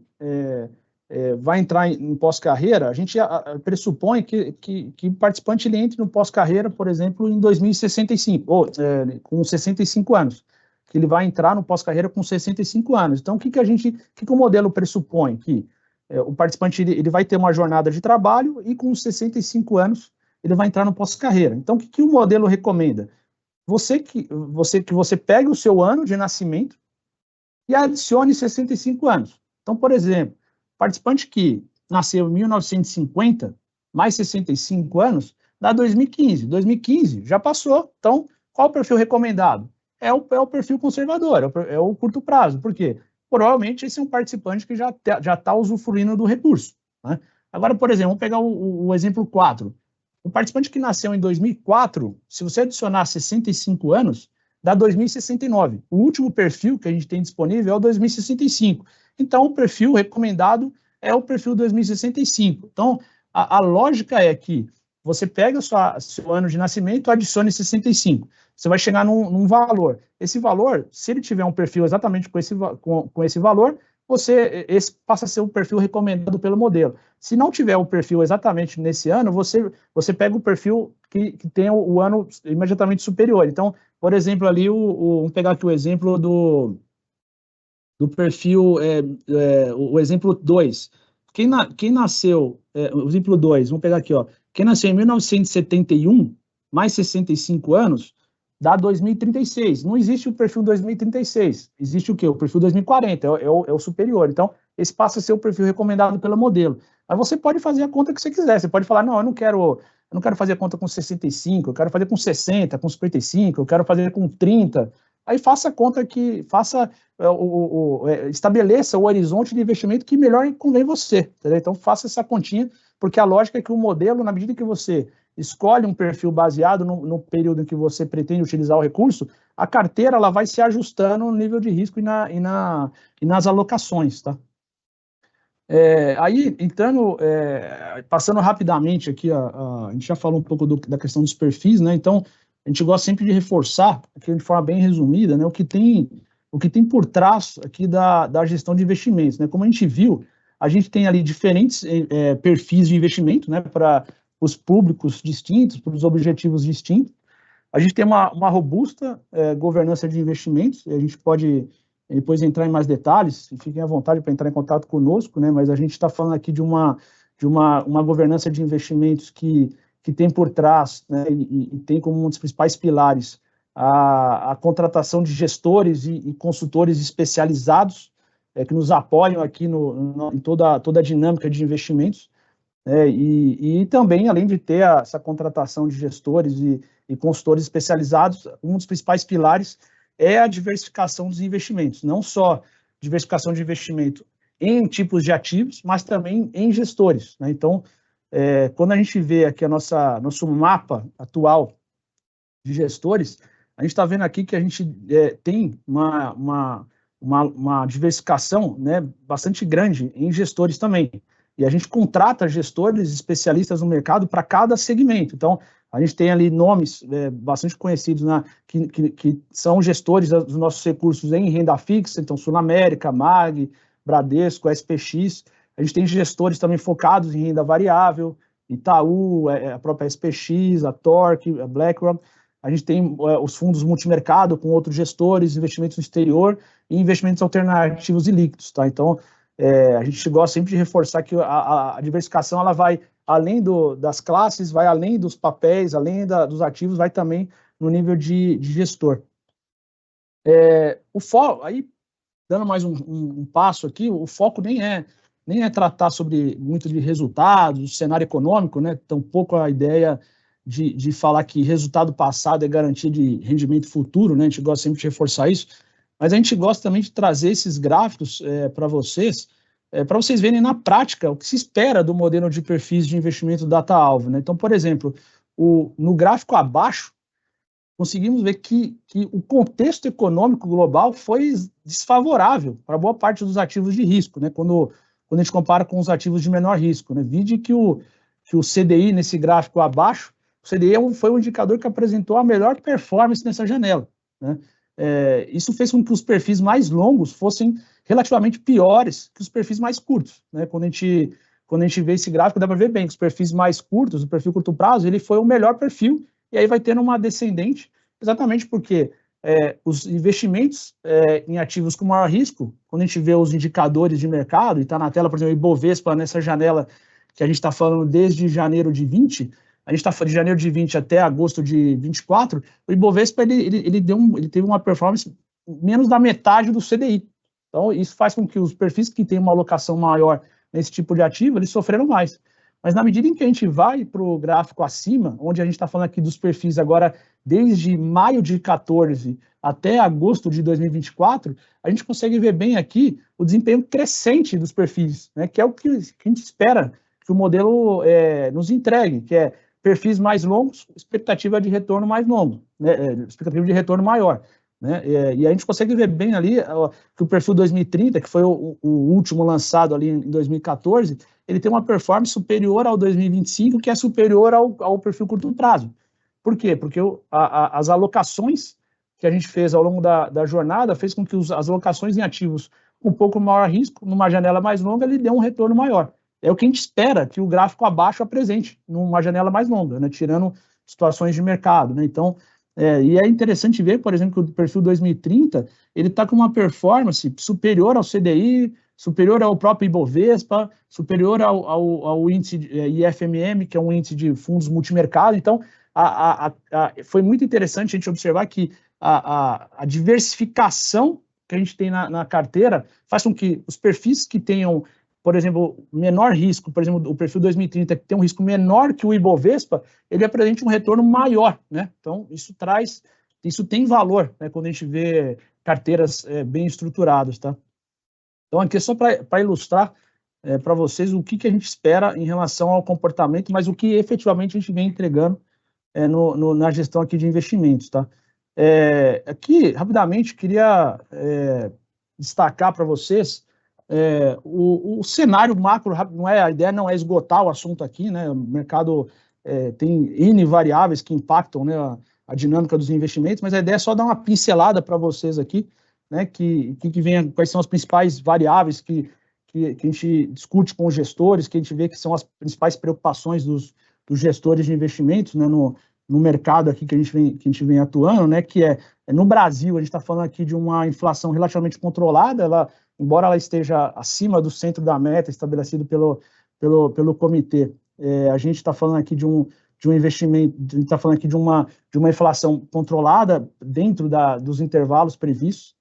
vai entrar em pós-carreira, a gente pressupõe que o participante ele entre no pós-carreira, por exemplo, em 2065, ou com 65 anos, que ele vai entrar no pós-carreira com 65 anos. Então, o que o modelo pressupõe? Que o participante ele vai ter uma jornada de trabalho e com 65 anos ele vai entrar no pós-carreira. Então, o que o modelo recomenda? Você pegue o seu ano de nascimento e adicione 65 anos. Então, por exemplo, participante que nasceu em 1950, mais 65 anos, dá 2015. 2015 já passou. Então, qual o perfil recomendado? É o perfil conservador, é o curto prazo. Por quê? Provavelmente esse é um participante que já está usufruindo do recurso, né? Agora, por exemplo, vamos pegar o exemplo 4. O participante que nasceu em 2004, se você adicionar 65 anos, dá 2069. O último perfil que a gente tem disponível é o 2065. Então, o perfil recomendado é o perfil 2065. Então, a lógica é que você pega seu ano de nascimento, adicione 65. Você vai chegar num valor. Esse valor, se ele tiver um perfil exatamente com esse valor, esse passa a ser o perfil recomendado pelo modelo. Se não tiver o perfil exatamente nesse ano, você pega o perfil que tem o ano imediatamente superior. Então, por exemplo, ali, vamos pegar aqui o exemplo do perfil, o exemplo 2. Quem nasceu, o exemplo 2, vamos pegar aqui, ó, quem nasceu em 1971, mais 65 anos, dá 2036. Não existe o perfil 2036. Existe o quê? O perfil 2040, é o superior. Então, esse passa a ser o perfil recomendado pelo modelo. Mas você pode fazer a conta que você quiser. Você pode falar, não, eu não quero fazer a conta com 65, eu quero fazer com 60, com 55, eu quero fazer com 30. Aí faça a conta estabeleça o horizonte de investimento que melhor convém você, entendeu? Então faça essa continha, porque a lógica é que o modelo, na medida que você escolhe um perfil baseado no período em que você pretende utilizar o recurso, a carteira ela vai se ajustando no nível de risco e nas alocações, tá? Aí, entrando, passando rapidamente aqui, a gente já falou um pouco da questão dos perfis, né? Então, a gente gosta sempre de reforçar, aqui de forma bem resumida, né, o que tem por trás aqui da gestão de investimentos, né? Como a gente viu, a gente tem ali diferentes perfis de investimento, né, para os públicos distintos, para os objetivos distintos. A gente tem uma robusta governança de investimentos, e a gente pode depois entrar em mais detalhes, fiquem à vontade para entrar em contato conosco, né, mas a gente está falando aqui de uma governança de investimentos que tem por trás, né, e tem como um dos principais pilares a contratação de gestores e consultores especializados que nos apoiam aqui em toda a dinâmica de investimentos, e também, além de ter essa contratação de gestores e consultores especializados, um dos principais pilares é a diversificação dos investimentos, não só diversificação de investimento em tipos de ativos, mas também em gestores, né? Então, quando a gente vê aqui nosso mapa atual de gestores, a gente está vendo aqui que a gente tem uma diversificação, né, bastante grande em gestores também. E a gente contrata gestores especialistas no mercado para cada segmento. Então, a gente tem ali nomes bastante conhecidos, né, que são gestores dos nossos recursos em renda fixa, então Sul América, MAG, Bradesco, SPX. A gente tem gestores também focados em renda variável, Itaú, a própria SPX, a Torque, a BlackRock. A gente tem os fundos multimercado com outros gestores, investimentos no exterior e investimentos alternativos e líquidos, tá? Então, a gente gosta sempre de reforçar que a diversificação ela vai além das classes, vai além dos papéis, além dos ativos, vai também no nível de gestor. O foco, aí, dando mais um passo aqui, o foco nem é tratar muito de resultados, cenário econômico, né? Tampouco a ideia de falar que resultado passado é garantia de rendimento futuro, né? A gente gosta sempre de reforçar isso, mas a gente gosta também de trazer esses gráficos para vocês verem na prática o que se espera do modelo de perfis de investimento data-alvo, né? Então, por exemplo, no gráfico abaixo, conseguimos ver que o contexto econômico global foi desfavorável para boa parte dos ativos de risco, né? Quando a gente compara com os ativos de menor risco, né? Vide que o CDI, nesse gráfico abaixo, o CDI foi um indicador que apresentou a melhor performance nessa janela, né? Isso fez com que os perfis mais longos fossem relativamente piores que os perfis mais curtos, né? Quando a gente vê esse gráfico, dá para ver bem que os perfis mais curtos, o perfil curto prazo, ele foi o melhor perfil, e aí vai tendo uma descendente, exatamente porque os investimentos em ativos com maior risco, quando a gente vê os indicadores de mercado, e está na tela, por exemplo, o Ibovespa, nessa janela que a gente está falando desde janeiro de 20, a gente está falando de janeiro de 20 até agosto de 24, o Ibovespa ele teve uma performance menos da metade do CDI. Então, isso faz com que os perfis que têm uma alocação maior nesse tipo de ativo, eles sofreram mais. Mas na medida em que a gente vai para o gráfico acima, onde a gente está falando aqui dos perfis agora desde maio de 14 até agosto de 2024, a gente consegue ver bem aqui o desempenho crescente dos perfis, né, que é o que a gente espera que o modelo nos entregue, que é perfis mais longos, expectativa de retorno mais longo, né, expectativa de retorno maior. Né? E a gente consegue ver bem ali que o perfil 2030, que foi o último lançado ali em 2014, ele tem uma performance superior ao 2025, que é superior ao perfil curto prazo. Por quê? Porque as alocações que a gente fez ao longo da jornada fez com que as alocações em ativos com um pouco maior risco, numa janela mais longa, ele dê um retorno maior. É o que a gente espera que o gráfico abaixo apresente, numa janela mais longa, né? Tirando situações de mercado. Né? Então, e é interessante ver, por exemplo, que o perfil 2030, ele está com uma performance superior ao CDI, superior ao próprio Ibovespa, superior ao índice IFMM, que é um índice de fundos multimercado. Então, foi muito interessante a gente observar que a diversificação que a gente tem na carteira faz com que os perfis que tenham, por exemplo, menor risco, por exemplo, o perfil 2030, que tem um risco menor que o Ibovespa, ele apresenta um retorno maior, né? Então, isso tem valor, né, quando a gente vê carteiras bem estruturadas, tá? Então, aqui é só para ilustrar para vocês o que a gente espera em relação ao comportamento, mas o que efetivamente a gente vem entregando na gestão aqui de investimentos, tá? Aqui, rapidamente, queria destacar para vocês o cenário macro. A ideia não é esgotar o assunto aqui, né? O mercado tem N variáveis que impactam, né, a dinâmica dos investimentos, mas a ideia é só dar uma pincelada para vocês aqui, né, quais são as principais variáveis que a gente discute com os gestores, que a gente vê que são as principais preocupações dos gestores de investimentos, né, no mercado aqui que a gente vem atuando, né, que no Brasil, a gente está falando aqui de uma inflação relativamente controlada, embora ela esteja acima do centro da meta estabelecido pelo comitê, a gente está falando aqui de um investimento, a gente está falando aqui de uma inflação controlada dentro dos intervalos previstos.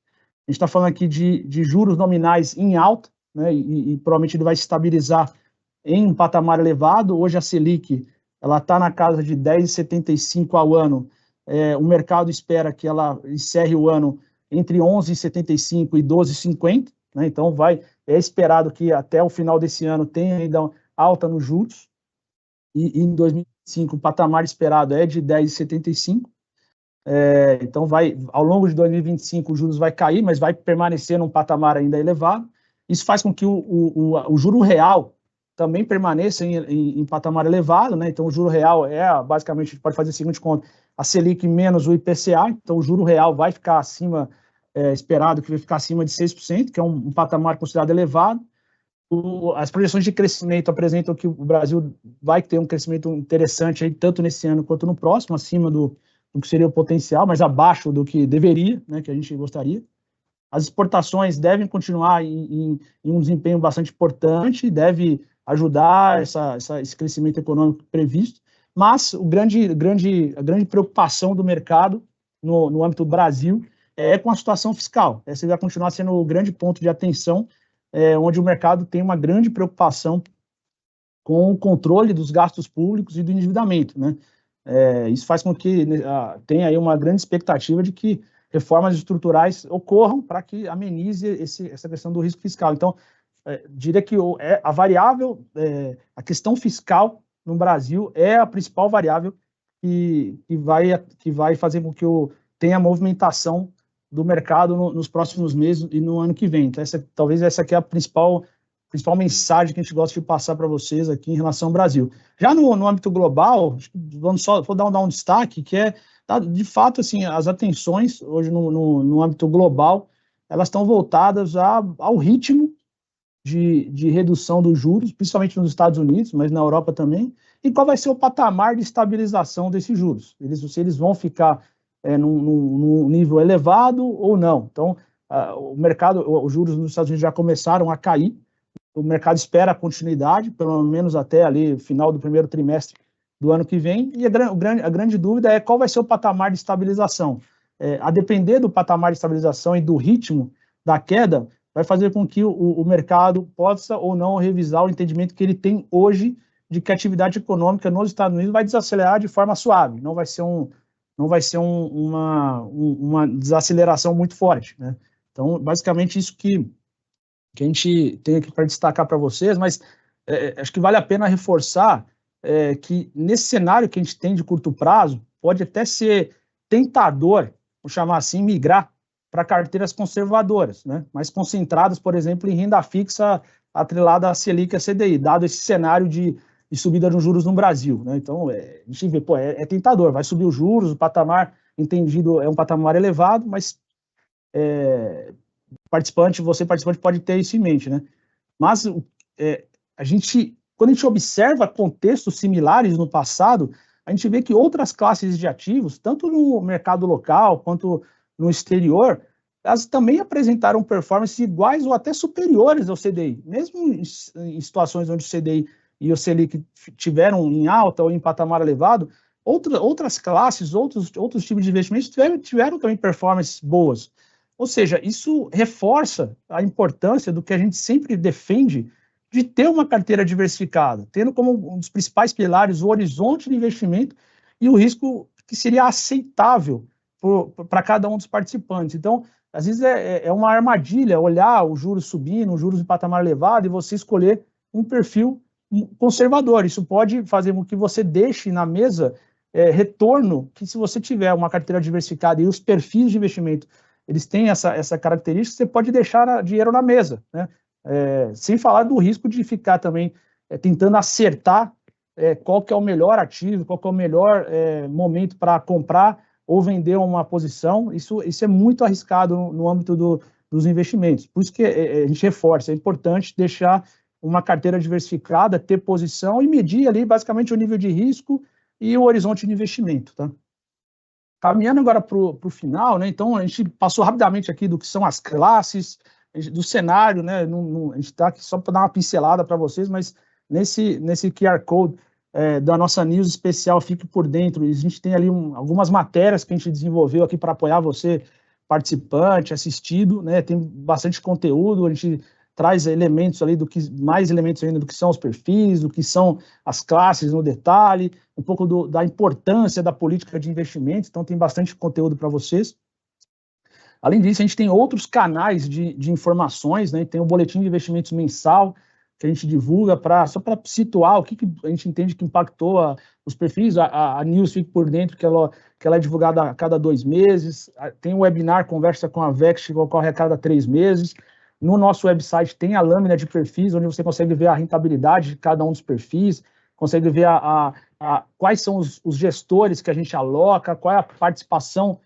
A gente está falando aqui de juros nominais em alta, né, e provavelmente ele vai se estabilizar em um patamar elevado. Hoje a Selic ela está na casa de 10,75 ao ano. O mercado espera que ela encerre o ano entre 11,75 e 12,50, né? Então é esperado que até o final desse ano tenha ainda alta nos juros, e em 2025 o patamar esperado é de 10,75. Então ao longo de 2025 os juros vai cair, mas vai permanecer num patamar ainda elevado. Isso faz com que o juro real também permaneça em patamar elevado, né? Então o juro real basicamente, a gente pode fazer o seguinte conta: a Selic menos o IPCA, então o juro real vai ficar acima, esperado que vai ficar acima de 6%, que é um patamar considerado elevado. As projeções de crescimento apresentam que o Brasil vai ter um crescimento interessante aí, tanto nesse ano quanto no próximo, acima do que seria o potencial, mas abaixo do que deveria, né, que a gente gostaria. As exportações devem continuar em um desempenho bastante importante, deve ajudar esse crescimento econômico previsto, mas a grande preocupação do mercado no âmbito do Brasil é com a situação fiscal. Esse vai continuar sendo o grande ponto de atenção, onde o mercado tem uma grande preocupação com o controle dos gastos públicos e do endividamento, né? Isso faz com que tenha aí uma grande expectativa de que reformas estruturais ocorram para que amenize essa questão do risco fiscal. Então, diria que a variável, a questão fiscal no Brasil é a principal variável que vai fazer com que tenha movimentação do mercado nos próximos meses e no ano que vem. Então, talvez essa aqui é a principal mensagem que a gente gosta de passar para vocês aqui em relação ao Brasil. Já no âmbito global, vou dar um destaque, que de fato, assim, as atenções hoje no âmbito global elas estão voltadas ao ritmo de redução dos juros, principalmente nos Estados Unidos, mas na Europa também, e qual vai ser o patamar de estabilização desses juros. Se eles vão ficar num nível elevado ou não. Então, os juros nos Estados Unidos já começaram a cair, o mercado espera a continuidade, pelo menos até ali, final do primeiro trimestre do ano que vem, e a grande dúvida é qual vai ser o patamar de estabilização. A depender do patamar de estabilização e do ritmo da queda, vai fazer com que o mercado possa ou não revisar o entendimento que ele tem hoje de que a atividade econômica nos Estados Unidos vai desacelerar de forma suave, não vai ser uma desaceleração muito forte, né? Então, basicamente, isso que a gente tem aqui para destacar para vocês, mas acho que vale a pena reforçar que nesse cenário que a gente tem de curto prazo, pode até ser tentador, vou chamar assim, migrar para carteiras conservadoras, né? Mais concentradas, por exemplo, em renda fixa atrelada à Selic e à CDI, dado esse cenário de subida dos juros no Brasil, né? Então, a gente vê, é tentador, vai subir os juros, o patamar entendido é um patamar elevado, mas você participante pode ter isso em mente, né? Mas quando a gente observa contextos similares no passado, a gente vê que outras classes de ativos, tanto no mercado local quanto no exterior, elas também apresentaram performances iguais ou até superiores ao CDI, mesmo em situações onde o CDI e o Selic tiveram em alta ou em patamar elevado, outras classes, outros tipos de investimentos tiveram também performances boas. Ou seja, isso reforça a importância do que a gente sempre defende de ter uma carteira diversificada, tendo como um dos principais pilares o horizonte de investimento e o risco que seria aceitável para cada um dos participantes. Então, às vezes é uma armadilha olhar os juros subindo, os juros em patamar elevado, e você escolher um perfil conservador. Isso pode fazer com que você deixe na mesa retorno, que se você tiver uma carteira diversificada e os perfis de investimento, eles têm essa característica, você pode deixar dinheiro na mesa, né? Sem falar do risco de ficar também tentando acertar qual que é o melhor ativo, qual que é o melhor momento para comprar ou vender uma posição. Isso é muito arriscado no âmbito dos investimentos. Por isso que a gente reforça, é importante deixar uma carteira diversificada, ter posição e medir ali basicamente o nível de risco e o horizonte de investimento, tá? Caminhando agora para o final, né? Então, a gente passou rapidamente aqui do que são as classes, do cenário, né? A gente está aqui só para dar uma pincelada para vocês, mas nesse QR Code da nossa news especial, Fique por Dentro, a gente tem ali algumas matérias que a gente desenvolveu aqui para apoiar você, participante, assistido, né? Tem bastante conteúdo, a gente traz elementos ali mais elementos ainda do que são os perfis, do que são as classes no detalhe, um pouco da importância da política de investimento, então tem bastante conteúdo para vocês. Além disso, a gente tem outros canais de informações, né? Tem o boletim de investimentos mensal, que a gente divulga só para situar o que a gente entende que impactou os perfis, a News Fique por Dentro, que ela é divulgada a cada 2 meses, tem o webinar Conversa com a Vext, que ocorre a cada 3 meses, no nosso website tem a lâmina de perfis, onde você consegue ver a rentabilidade de cada um dos perfis, consegue ver quais são os gestores que a gente aloca, qual é a participação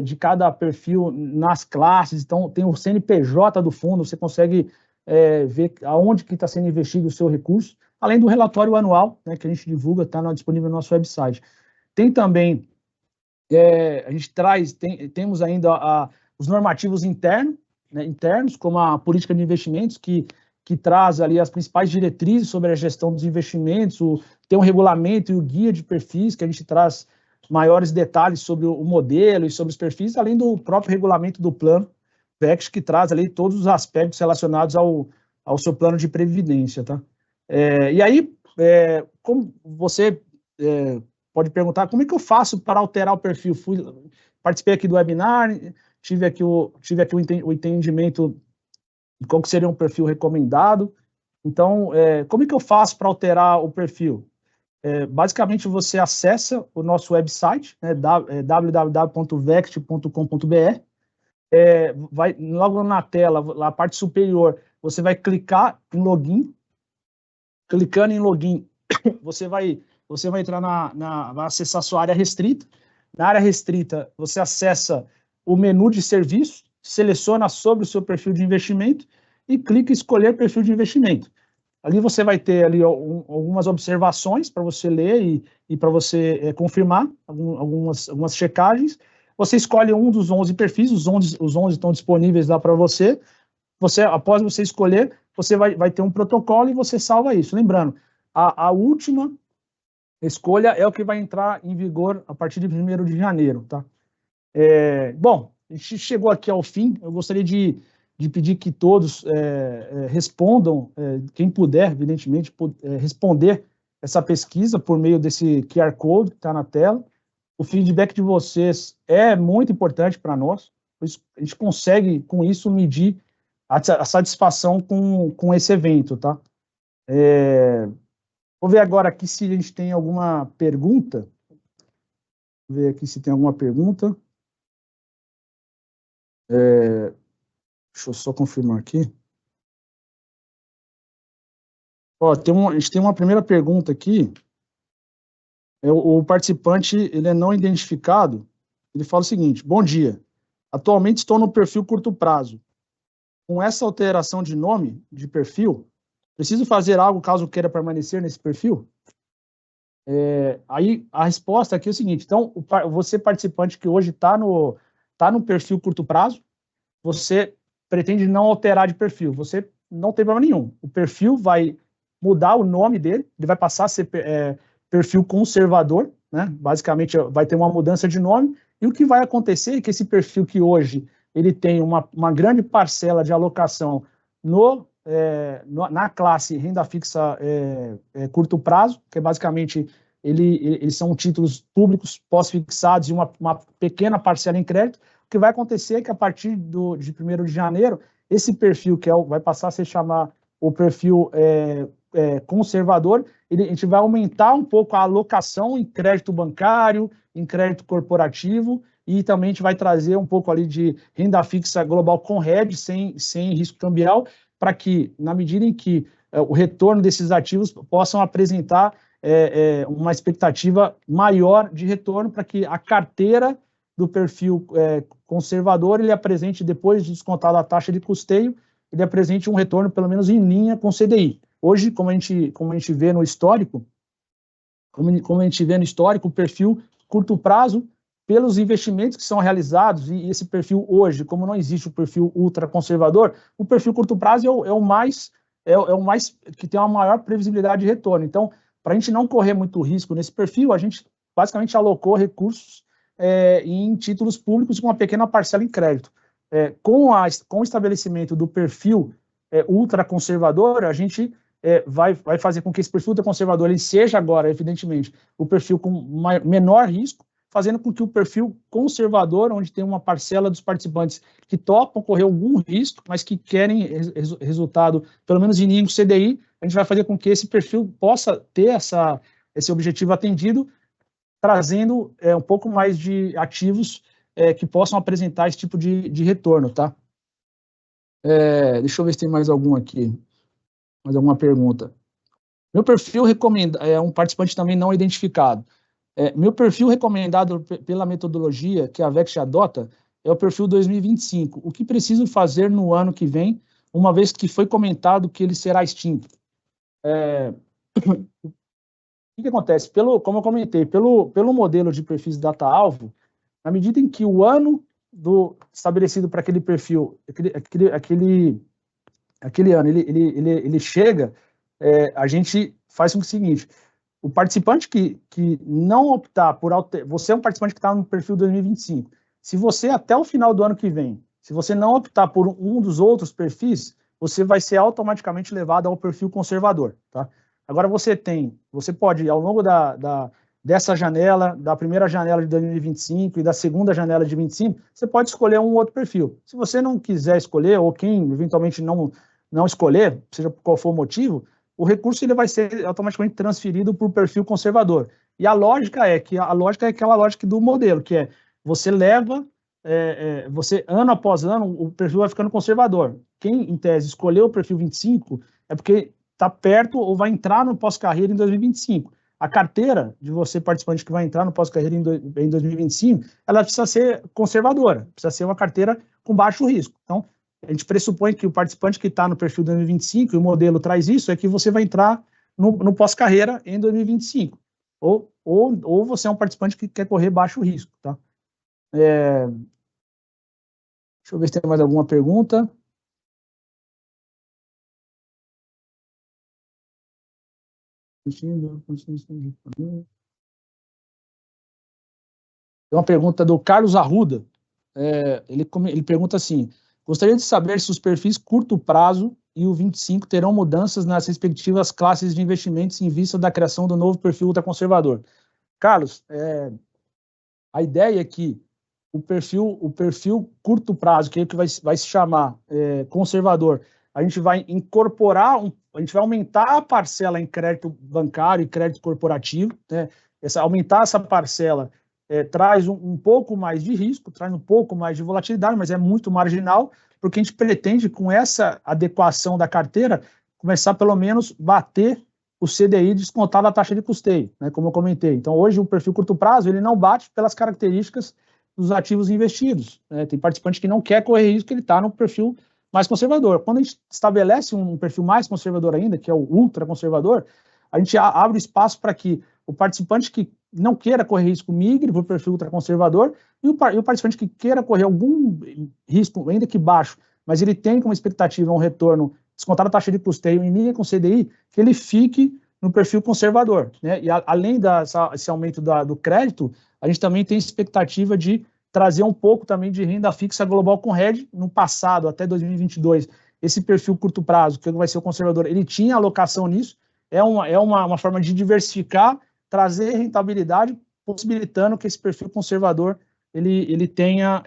de cada perfil nas classes. Então, tem o CNPJ do fundo, você consegue ver aonde que está sendo investido o seu recurso, além do relatório anual, né, que a gente divulga, está disponível no nosso website. Tem também, a gente temos ainda os normativos internos, como a política de investimentos, que traz ali as principais diretrizes sobre a gestão dos investimentos, tem um regulamento e o guia de perfis, que a gente traz maiores detalhes sobre o modelo e sobre os perfis, além do próprio regulamento do plano Vext, que traz ali todos os aspectos relacionados ao seu plano de previdência, tá? E aí, como você pode perguntar, como é que eu faço para alterar o perfil? Participei aqui do webinar, tive aqui o entendimento de qual que seria um perfil recomendado. Então, como é que eu faço para alterar o perfil? Basicamente, você acessa o nosso website, né, www.vext.com.br, vai logo na tela, na parte superior, você vai clicar em login. Clicando em login, você vai entrar vai acessar a sua área restrita. Na área restrita, você acessa o menu de serviços, seleciona sobre o seu perfil de investimento e clica em escolher perfil de investimento. Ali você vai ter ali algumas observações para você ler e para você confirmar algumas checagens. Você escolhe um dos 11 perfis, os 11 estão disponíveis lá para você. Após você escolher, você vai ter um protocolo e você salva isso. Lembrando, a última escolha é o que vai entrar em vigor a partir de 1º de janeiro, tá? Bom, a gente chegou aqui ao fim. Eu gostaria de pedir que todos respondam, quem puder, evidentemente, responder essa pesquisa por meio desse QR Code que está na tela. O feedback de vocês é muito importante para nós. A gente consegue, com isso, medir a satisfação com esse evento, tá? Vou ver agora aqui se a gente tem alguma pergunta. Vou ver aqui se tem alguma pergunta. Deixa eu só confirmar aqui. Ó, a gente tem uma primeira pergunta aqui. O participante, ele é não identificado. Ele fala o seguinte: bom dia. Atualmente estou no perfil curto prazo. Com essa alteração de nome, de perfil, preciso fazer algo caso queira permanecer nesse perfil? Aí a resposta aqui é o seguinte: então, você participante que hoje está no perfil curto prazo, você pretende não alterar de perfil, você não tem problema nenhum. O perfil vai mudar o nome dele, ele vai passar a ser perfil conservador, né? Basicamente vai ter uma mudança de nome, e o que vai acontecer é que esse perfil que hoje ele tem uma grande parcela de alocação na classe renda fixa curto prazo, que é basicamente eles são títulos públicos pós-fixados e uma pequena parcela em crédito. O que vai acontecer é que a partir de 1º de janeiro, esse perfil vai passar a se chamar o perfil conservador, a gente vai aumentar um pouco a alocação em crédito bancário, em crédito corporativo, e também a gente vai trazer um pouco ali de renda fixa global com hedge, sem risco cambial, para que, na medida em que o retorno desses ativos possam apresentar uma expectativa maior de retorno, para que a carteira do perfil conservador, ele apresente, depois de descontar a taxa de custeio, ele apresente um retorno pelo menos em linha com o CDI. Hoje, como a gente vê no histórico, o perfil curto prazo, pelos investimentos que são realizados, e esse perfil hoje, como não existe o perfil ultra conservador, o perfil curto prazo é o mais que tem uma maior previsibilidade de retorno. Então, para a gente não correr muito risco nesse perfil, a gente basicamente alocou recursos em títulos públicos com uma pequena parcela em crédito. Com o estabelecimento do perfil ultraconservador, a gente vai fazer com que esse perfil ultraconservador ele seja agora, evidentemente, o perfil com menor risco, fazendo com que o perfil conservador, onde tem uma parcela dos participantes que topam correr algum risco, mas que querem resultado, pelo menos em linha com o CDI, a gente vai fazer com que esse perfil possa ter esse objetivo atendido, trazendo um pouco mais de ativos que possam apresentar esse tipo de retorno, tá? Deixa eu ver se tem mais algum aqui, mais alguma pergunta. Meu perfil recomenda, um participante também não identificado. Meu perfil recomendado pela metodologia que a VEXT adota é o perfil 2025. O que preciso fazer no ano que vem, uma vez que foi comentado que ele será extinto? O que acontece? Como eu comentei, pelo modelo de perfis data-alvo, na medida em que o ano estabelecido para aquele perfil, aquele ano, ele chega, a gente faz o seguinte: o participante que não optar por você é um participante que está no perfil 2025. Se você, até o final do ano que vem, se você não optar por um dos outros perfis, você vai ser automaticamente levado ao perfil conservador, tá? Agora você pode, ao longo dessa janela, da primeira janela de 2025 e da segunda janela de 25, você pode escolher um outro perfil. Se você não quiser escolher, ou quem eventualmente não escolher, seja por qual for o motivo, o recurso ele vai ser automaticamente transferido para o perfil conservador. E a lógica é aquela lógica do modelo, que é você leva, você ano após ano, o perfil vai ficando conservador. Quem, em tese, escolheu o perfil 25 é porque está perto ou vai entrar no pós-carreira em 2025. a carteira de você, participante que vai entrar no pós-carreira em 2025, ela precisa ser conservadora, precisa ser uma carteira com baixo risco. Então, a gente pressupõe que o participante que está no perfil 2025, e o modelo traz isso, é que você vai entrar no pós-carreira em 2025. Ou você é um participante que quer correr baixo risco, tá? Deixa eu ver se tem mais alguma pergunta. Tem uma pergunta do Carlos Arruda. Ele pergunta assim: gostaria de saber se os perfis curto prazo e o 25 terão mudanças nas respectivas classes de investimentos em vista da criação do novo perfil ultraconservador. Carlos, a ideia é que o perfil curto prazo, que é o que vai se chamar conservador, a gente vai incorporar, a gente vai aumentar a parcela em crédito bancário e crédito corporativo, né? Aumentar essa parcela traz um pouco mais de risco, traz um pouco mais de volatilidade, mas é muito marginal, porque a gente pretende, com essa adequação da carteira, começar pelo menos bater o CDI descontado da taxa de custeio, né, como eu comentei. Então, hoje, o perfil curto prazo, ele não bate pelas características dos ativos investidos, né? Tem participante que não quer correr risco, ele está no perfil mais conservador. Quando a gente estabelece um perfil mais conservador ainda, que é o ultra conservador, a gente abre espaço para que o participante que não queira correr risco migre para o perfil ultraconservador e o participante que queira correr algum risco, ainda que baixo, mas ele tem como expectativa um retorno descontado a taxa de custeio em linha com CDI, que ele fique no perfil conservador, né? E além desse aumento do crédito, a gente também tem expectativa de trazer um pouco também de renda fixa global com hedge. No passado, até 2022, esse perfil curto prazo, que vai ser o conservador, ele tinha alocação nisso. É uma forma de diversificar, trazer rentabilidade, possibilitando que esse perfil conservador ele tenha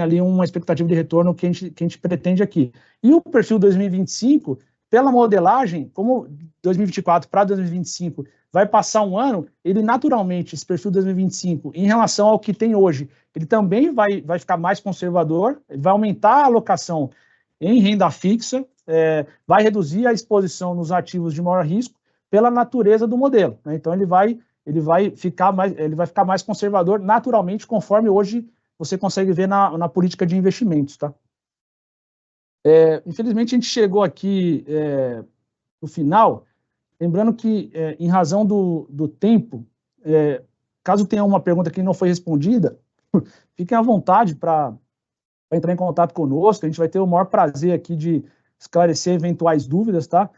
ali uma expectativa de retorno que a gente pretende aqui. E o perfil 2025, pela modelagem, como 2024 para 2025 vai passar um ano, ele naturalmente, esse perfil 2025, em relação ao que tem hoje, ele também vai ficar mais conservador, ele vai aumentar a alocação em renda fixa, vai reduzir a exposição nos ativos de maior risco pela natureza do modelo, né? Então, ele vai ficar mais conservador naturalmente, conforme hoje você consegue ver na política de investimentos, tá? Infelizmente, a gente chegou aqui no final, lembrando que, em razão do tempo, caso tenha uma pergunta que não foi respondida, fiquem à vontade para entrar em contato conosco, a gente vai ter o maior prazer aqui de esclarecer eventuais dúvidas, tá?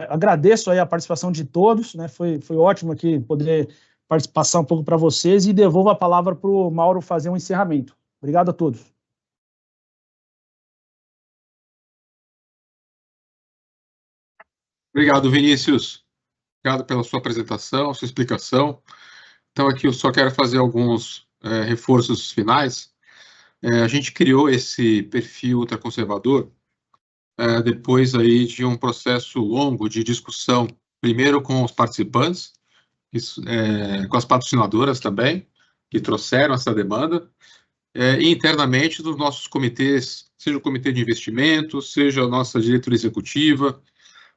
Agradeço aí a participação de todos, né? Foi ótimo aqui poder passar um pouco para vocês e devolvo a palavra para o Mauro fazer um encerramento. Obrigado a todos. Obrigado, Vinícius. Obrigado pela sua apresentação, sua explicação. Então, aqui eu só quero fazer alguns reforços finais. A gente criou esse perfil ultraconservador depois aí de um processo longo de discussão, primeiro com os participantes, com as patrocinadoras também, que trouxeram essa demanda, e internamente dos nossos comitês, seja o comitê de investimentos, seja a nossa diretoria executiva,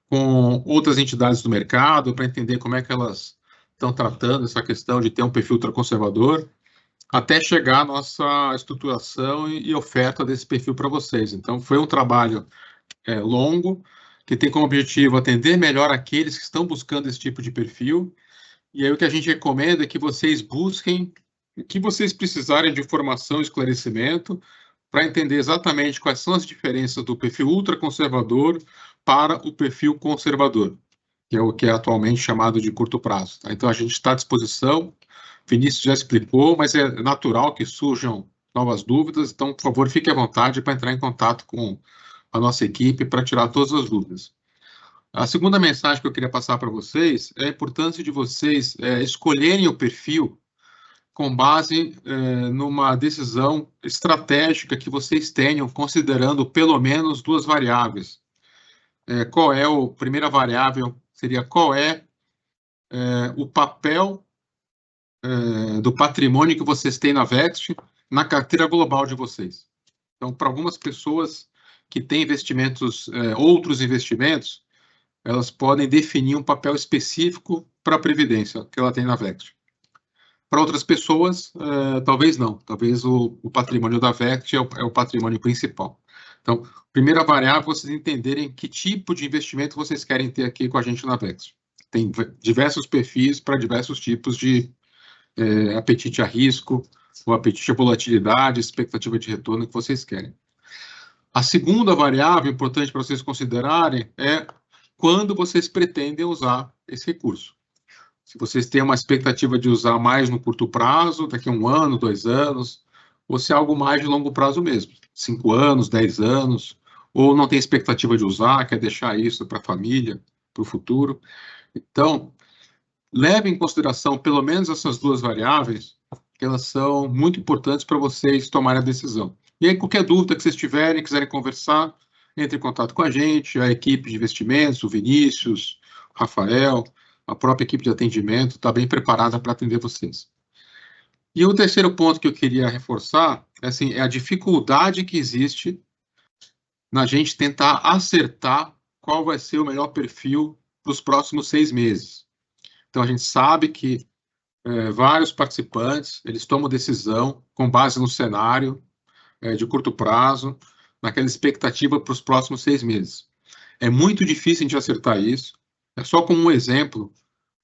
com outras entidades do mercado, para entender como é que elas estão tratando essa questão de ter um perfil ultraconservador, até chegar à nossa estruturação e oferta desse perfil para vocês. Então, foi um trabalho longo, que tem como objetivo atender melhor aqueles que estão buscando esse tipo de perfil. E aí o que a gente recomenda é que vocês busquem o que vocês precisarem de informação e esclarecimento para entender exatamente quais são as diferenças do perfil ultraconservador para o perfil conservador, que é o que é atualmente chamado de curto prazo. Tá? Então, a gente está à disposição. Vinícius já explicou, mas é natural que surjam novas dúvidas. Então, por favor, fique à vontade para entrar em contato com a nossa equipe para tirar todas as dúvidas. A segunda mensagem que eu queria passar para vocês é a importância de vocês escolherem o perfil com base numa decisão estratégica que vocês tenham, considerando pelo menos duas variáveis. Primeira variável seria qual é o papel do patrimônio que vocês têm na Vext na carteira global de vocês. Então, para algumas pessoas que têm investimentos, outros investimentos, elas podem definir um papel específico para a Previdência que ela tem na Vect. Para outras pessoas, talvez não. Talvez o patrimônio da Vect é o patrimônio principal. Então, primeira variável, vocês entenderem que tipo de investimento vocês querem ter aqui com a gente na Vect. Tem diversos perfis para diversos tipos de apetite a risco, ou apetite a volatilidade, expectativa de retorno que vocês querem. A segunda variável importante para vocês considerarem é quando vocês pretendem usar esse recurso. Se vocês têm uma expectativa de usar mais no curto prazo, daqui a 1 ano, 2 anos, ou se é algo mais de longo prazo mesmo, 5 anos, 10 anos, ou não tem expectativa de usar, quer deixar isso para a família, para o futuro. Então, leve em consideração pelo menos essas duas variáveis, que elas são muito importantes para vocês tomarem a decisão. E aí, qualquer dúvida que vocês tiverem, quiserem conversar, entre em contato com a gente, a equipe de investimentos, o Vinícius, o Rafael, a própria equipe de atendimento está bem preparada para atender vocês. E o terceiro ponto que eu queria reforçar é a dificuldade que existe na gente tentar acertar qual vai ser o melhor perfil para os próximos 6 meses. Então, a gente sabe que vários participantes, eles tomam decisão com base no cenário de curto prazo, naquela expectativa para os próximos 6 meses. É muito difícil a gente acertar isso. É só como um exemplo,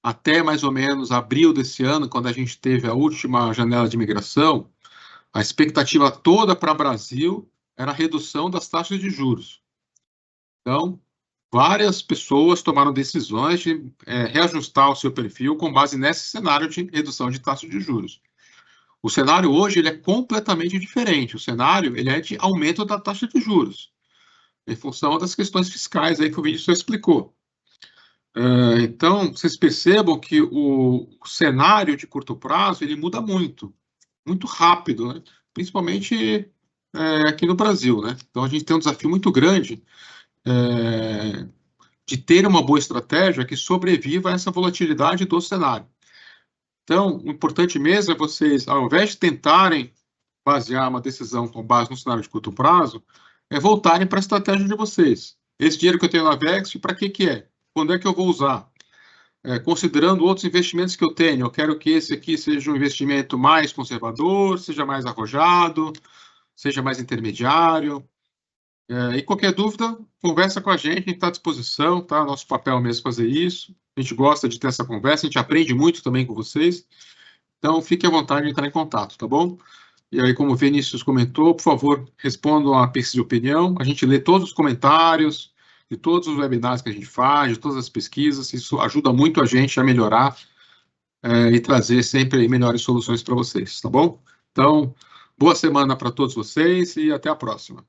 até mais ou menos abril desse ano, quando a gente teve a última janela de imigração, a expectativa toda para o Brasil era a redução das taxas de juros. Então, várias pessoas tomaram decisões de reajustar o seu perfil com base nesse cenário de redução de taxa de juros. O cenário hoje ele é completamente diferente. O cenário ele é de aumento da taxa de juros, em função das questões fiscais aí que o Vinícius explicou. Então, vocês percebam que o cenário de curto prazo ele muda muito, muito rápido, né? Principalmente aqui no Brasil, né? Então, a gente tem um desafio muito grande de ter uma boa estratégia que sobreviva a essa volatilidade do cenário. Então, o importante mesmo é vocês, ao invés de tentarem basear uma decisão com base no cenário de curto prazo, voltarem para a estratégia de vocês. Esse dinheiro que eu tenho na Vext, para que é? Quando é que eu vou usar? Considerando outros investimentos que eu tenho, eu quero que esse aqui seja um investimento mais conservador, seja mais arrojado, seja mais intermediário. E qualquer dúvida, conversa com a gente está à disposição, tá? Nosso papel mesmo fazer isso. A gente gosta de ter essa conversa, a gente aprende muito também com vocês. Então, fique à vontade de entrar em contato, tá bom? E aí, como o Vinícius comentou, por favor, respondam a pesquisa de opinião. A gente lê todos os comentários de todos os webinars que a gente faz, de todas as pesquisas. Isso ajuda muito a gente a melhorar e trazer sempre melhores soluções para vocês, tá bom? Então, boa semana para todos vocês e até a próxima.